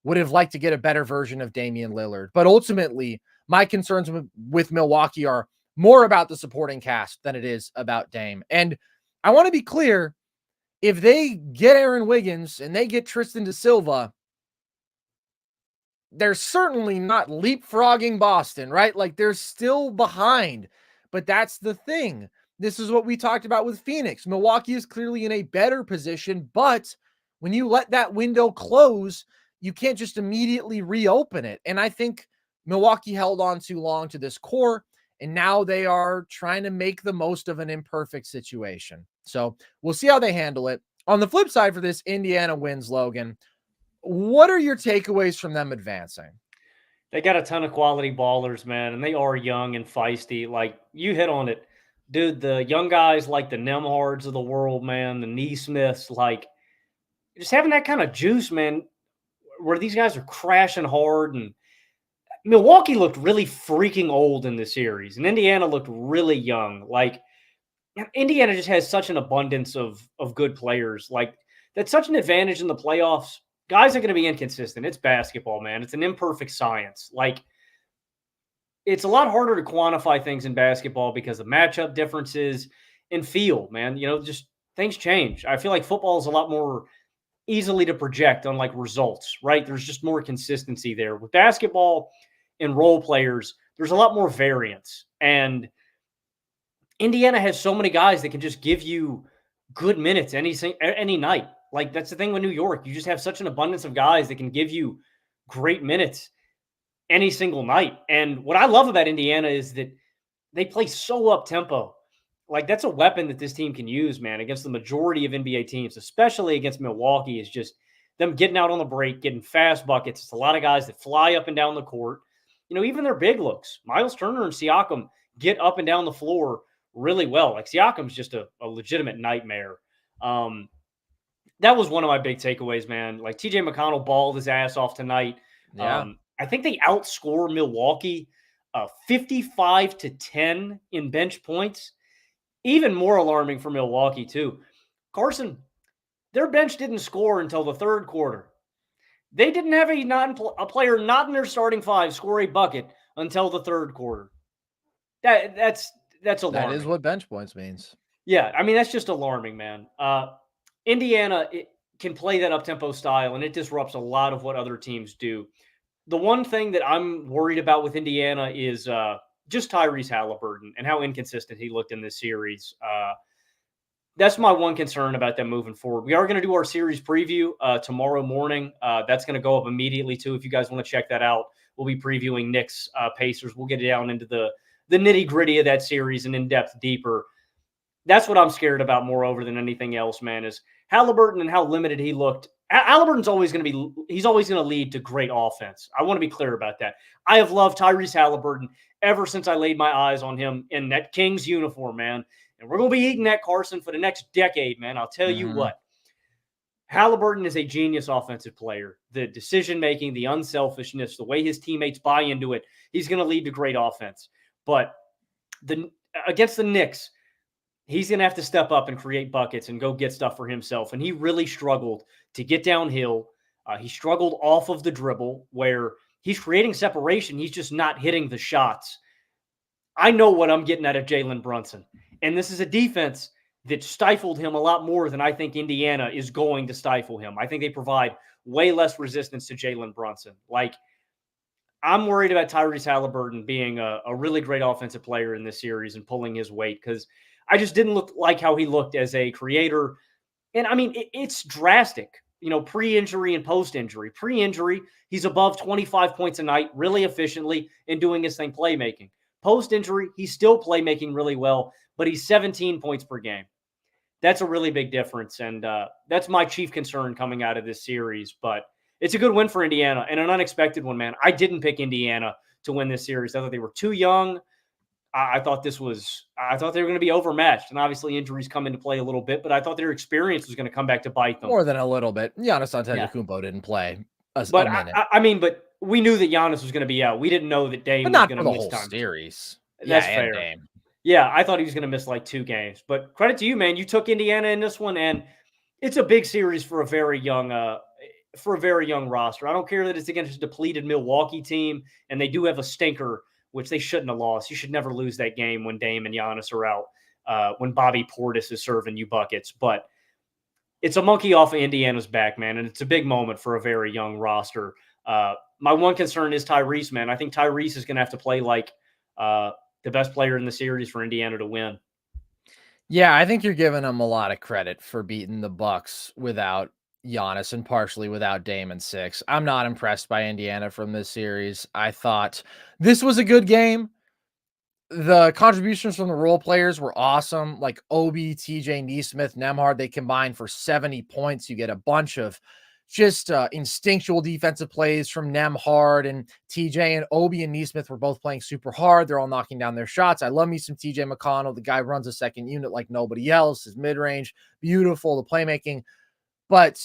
would have liked to get a better version of Damian Lillard. But ultimately, my concerns with Milwaukee are more about the supporting cast than it is about Dame. And I want to be clear, if they get Aaron Wiggins and they get Tristan da Silva, they're certainly not leapfrogging Boston, right? Like they're still behind, but that's the thing. This is what we talked about with Phoenix. Milwaukee is clearly in a better position, but when you let that window close, you can't just immediately reopen it. And I think Milwaukee held on too long to this core, and now they are trying to make the most of an imperfect situation. So we'll see how they handle it. On the flip side for this, Indiana wins, Logan. What are your takeaways from them advancing? They got a ton of quality ballers, man, and they are young and feisty. Like you hit on it, dude. The young guys like the Nemhards of the world, man, the Neesmiths, like just having that kind of juice, man, where these guys are crashing hard. And Milwaukee looked really freaking old in the series, and Indiana looked really young. Like Indiana just has such an abundance of good players. Like that's such an advantage in the playoffs. Guys are going to be inconsistent. It's basketball, man. It's an imperfect science. Like it's a lot harder to quantify things in basketball because of matchup differences and feel, man. You know, just things change. I feel like football is a lot more easily to project on like results, right? There's just more consistency there. With basketball and role players, there's a lot more variance. And Indiana has so many guys that can just give you good minutes any night. Like that's the thing with New York. You just have such an abundance of guys that can give you great minutes any single night. And what I love about Indiana is that they play so up tempo. Like that's a weapon that this team can use, man, against the majority of NBA teams, especially against Milwaukee, is just them getting out on the break, getting fast buckets. It's a lot of guys that fly up and down the court. You know, even their big looks, Miles Turner and Siakam get up and down the floor really well. Like Siakam's just a legitimate nightmare. That was one of my big takeaways, man. Like TJ McConnell balled his ass off tonight. Yeah. I think they outscore Milwaukee 55-10 in bench points. Even more alarming for Milwaukee, too. Carson, their bench didn't score until the third quarter. They didn't have a player not in their starting five score a bucket until the third quarter. That's alarming. That is what bench points means. Yeah, I mean, that's just alarming, man. Indiana can play that up-tempo style, and it disrupts a lot of what other teams do. The one thing that I'm worried about with Indiana is just Tyrese Haliburton and how inconsistent he looked in this series. That's my one concern about them moving forward. We are going to do our series preview tomorrow morning. That's going to go up immediately, too, if you guys want to check that out. We'll be previewing Knicks, Pacers. We'll get down into the nitty-gritty of that series and in-depth deeper. That's what I'm scared about moreover than anything else, man, is Haliburton and how limited he looked. Haliburton's always going to be – he's always going to lead to great offense. I want to be clear about that. I have loved Tyrese Haliburton ever since I laid my eyes on him in that Kings uniform, man. And we're going to be eating that, Carson, for the next decade, man. I'll tell you what. Haliburton is a genius offensive player. The decision-making, the unselfishness, the way his teammates buy into it, he's going to lead to great offense. But against the Knicks, he's going to have to step up and create buckets and go get stuff for himself. And he really struggled to get downhill. He struggled off of the dribble where he's creating separation. He's just not hitting the shots. I know what I'm getting out of Jalen Brunson. And this is a defense that stifled him a lot more than I think Indiana is going to stifle him. I think they provide way less resistance to Jalen Brunson. Like, I'm worried about Tyrese Haliburton being a really great offensive player in this series and pulling his weight because I just didn't look like how he looked as a creator. And, I mean, it's drastic, you know, pre-injury and post-injury. Pre-injury, he's above 25 points a night really efficiently and doing his thing playmaking. Post-injury, he's still playmaking really well, but he's 17 points per game. That's a really big difference, and that's my chief concern coming out of this series. But it's a good win for Indiana, and an unexpected one, man. I didn't pick Indiana to win this series. I thought they were too young. I thought they were going to be overmatched, and obviously injuries come into play a little bit, but I thought their experience was going to come back to bite them. More than a little bit. Giannis Antetokounmpo didn't play a minute. But we knew that Giannis was going to be out. We didn't know that Dame was going to miss time. Series. That's fair. Dame. Yeah, I thought he was going to miss like 2 games. But credit to you, man. You took Indiana in this one, and it's a big series for a very young roster. I don't care that it's against a depleted Milwaukee team, and they do have a stinker, which they shouldn't have lost. You should never lose that game when Dame and Giannis are out, when Bobby Portis is serving you buckets. But it's a monkey off of Indiana's back, man, and it's a big moment for a very young roster. My one concern is Tyrese, man. I think Tyrese is going to have to play like the best player in the series for Indiana to win. Yeah, I think you're giving them a lot of credit for beating the Bucks without Giannis and partially without Dame and 6. I'm not impressed by Indiana from this series. I thought this was a good game. The contributions from the role players were awesome. Like Obi, TJ, Nesmith, Nembhard, they combined for 70 points. You get a bunch of just instinctual defensive plays from Nembhard and TJ, and Obi and Nesmith were both playing super hard. They're all knocking down their shots. I love me some TJ McConnell. The guy runs a second unit like nobody else. His mid-range, beautiful, the playmaking. But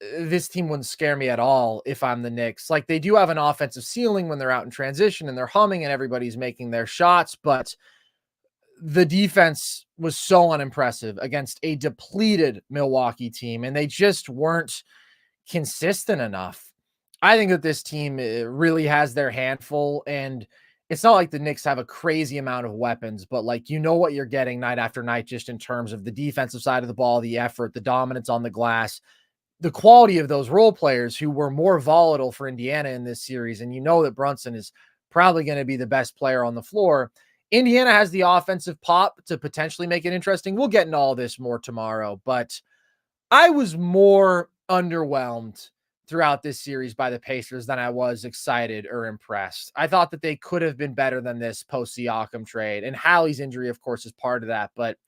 this team wouldn't scare me at all if I'm the Knicks. Like, they do have an offensive ceiling when they're out in transition and they're humming and everybody's making their shots, but the defense was so unimpressive against a depleted Milwaukee team, and they just weren't consistent enough. I think that this team really has their handful, and it's not like the Knicks have a crazy amount of weapons, but like, you know what you're getting night after night, just in terms of the defensive side of the ball, the effort, the dominance on the glass, the quality of those role players who were more volatile for Indiana in this series. And you know that Brunson is probably going to be the best player on the floor. Indiana has the offensive pop to potentially make it interesting. We'll get into all this more tomorrow, but I was more underwhelmed throughout this series by the Pacers than I was excited or impressed. I thought that they could have been better than this post Siakam trade, and Hallie's injury, of course, is part of that, but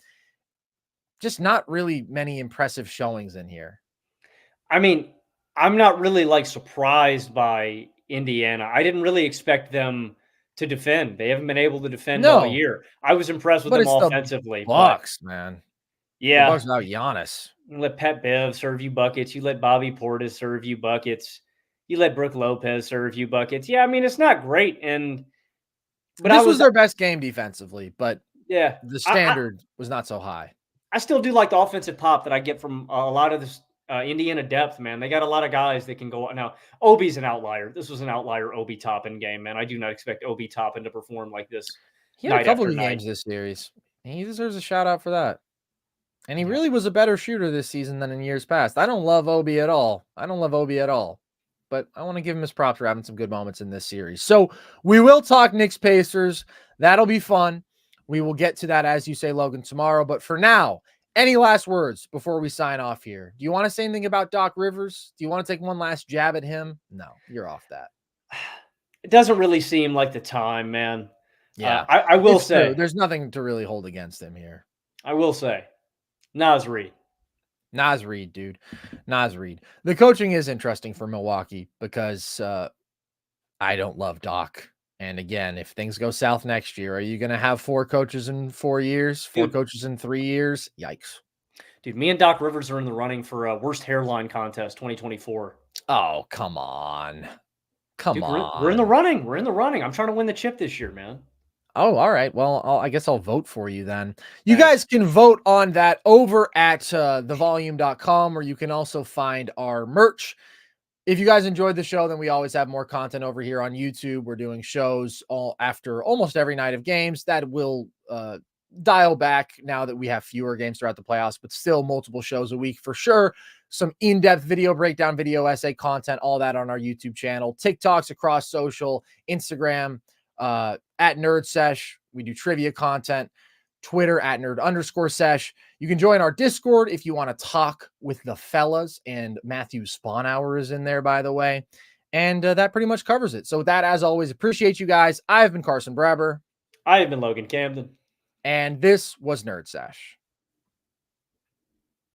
just not really many impressive showings in here. I mean, I'm not really like surprised by Indiana. I didn't really expect them to defend. They haven't been able to defend all year. I was impressed with them offensively. Bucks, man. Yeah. The Bucks without Giannis. You let Pat Bev serve you buckets. You let Bobby Portis serve you buckets. You let Brook Lopez serve you buckets. Yeah, I mean, it's not great. But this was their best game defensively, but yeah, the standard was not so high. I still do like the offensive pop that I get from a lot of this Indiana depth, man. They got a lot of guys that can go. Now, Obi's an outlier. This was an outlier Obi Toppin game, man. I do not expect Obi Toppin to perform like this. He had a couple of games this series. He deserves a shout out for that. And he really was a better shooter this season than in years past. I don't love Obi at all. But I want to give him his props for having some good moments in this series. So we will talk Knicks Pacers. That'll be fun. We will get to that, as you say, Logan, tomorrow. But for now, any last words before we sign off here? Do you want to say anything about Doc Rivers? Do you want to take one last jab at him? No, you're off that. It doesn't really seem like the time, man. Yeah, I will say true. There's nothing to really hold against him here. I will say Naz Reid, dude. Naz Reid. The coaching is interesting for Milwaukee because I don't love Doc. And again, if things go south next year, are you going to have 4 coaches in 4 years? 4 coaches in 3 years? Yikes. Dude, me and Doc Rivers are in the running for a worst hairline contest 2024. Oh, come on. Come on. We're in the running. We're in the running. I'm trying to win the chip this year, man. Oh, all right. Well, I guess I'll vote for you then. You guys can vote on that over at thevolume.com, or you can also find our merch. If you guys enjoyed the show, then we always have more content over here on YouTube. We're doing shows after almost every night of games. That will dial back now that we have fewer games throughout the playoffs, but still multiple shows a week for sure. Some in-depth video breakdown, video essay content, all that on our YouTube channel. TikToks across social, Instagram, at Nerd Sesh. We do trivia content. Twitter at nerd_sesh. You can join our Discord if you want to talk with the fellas, and Matthew Spawnhour is in there, by the way. And that pretty much covers it. So with that, as always, appreciate you guys. I've been Carson Breber. I have been Logan Camden. And this was Nerd Sesh.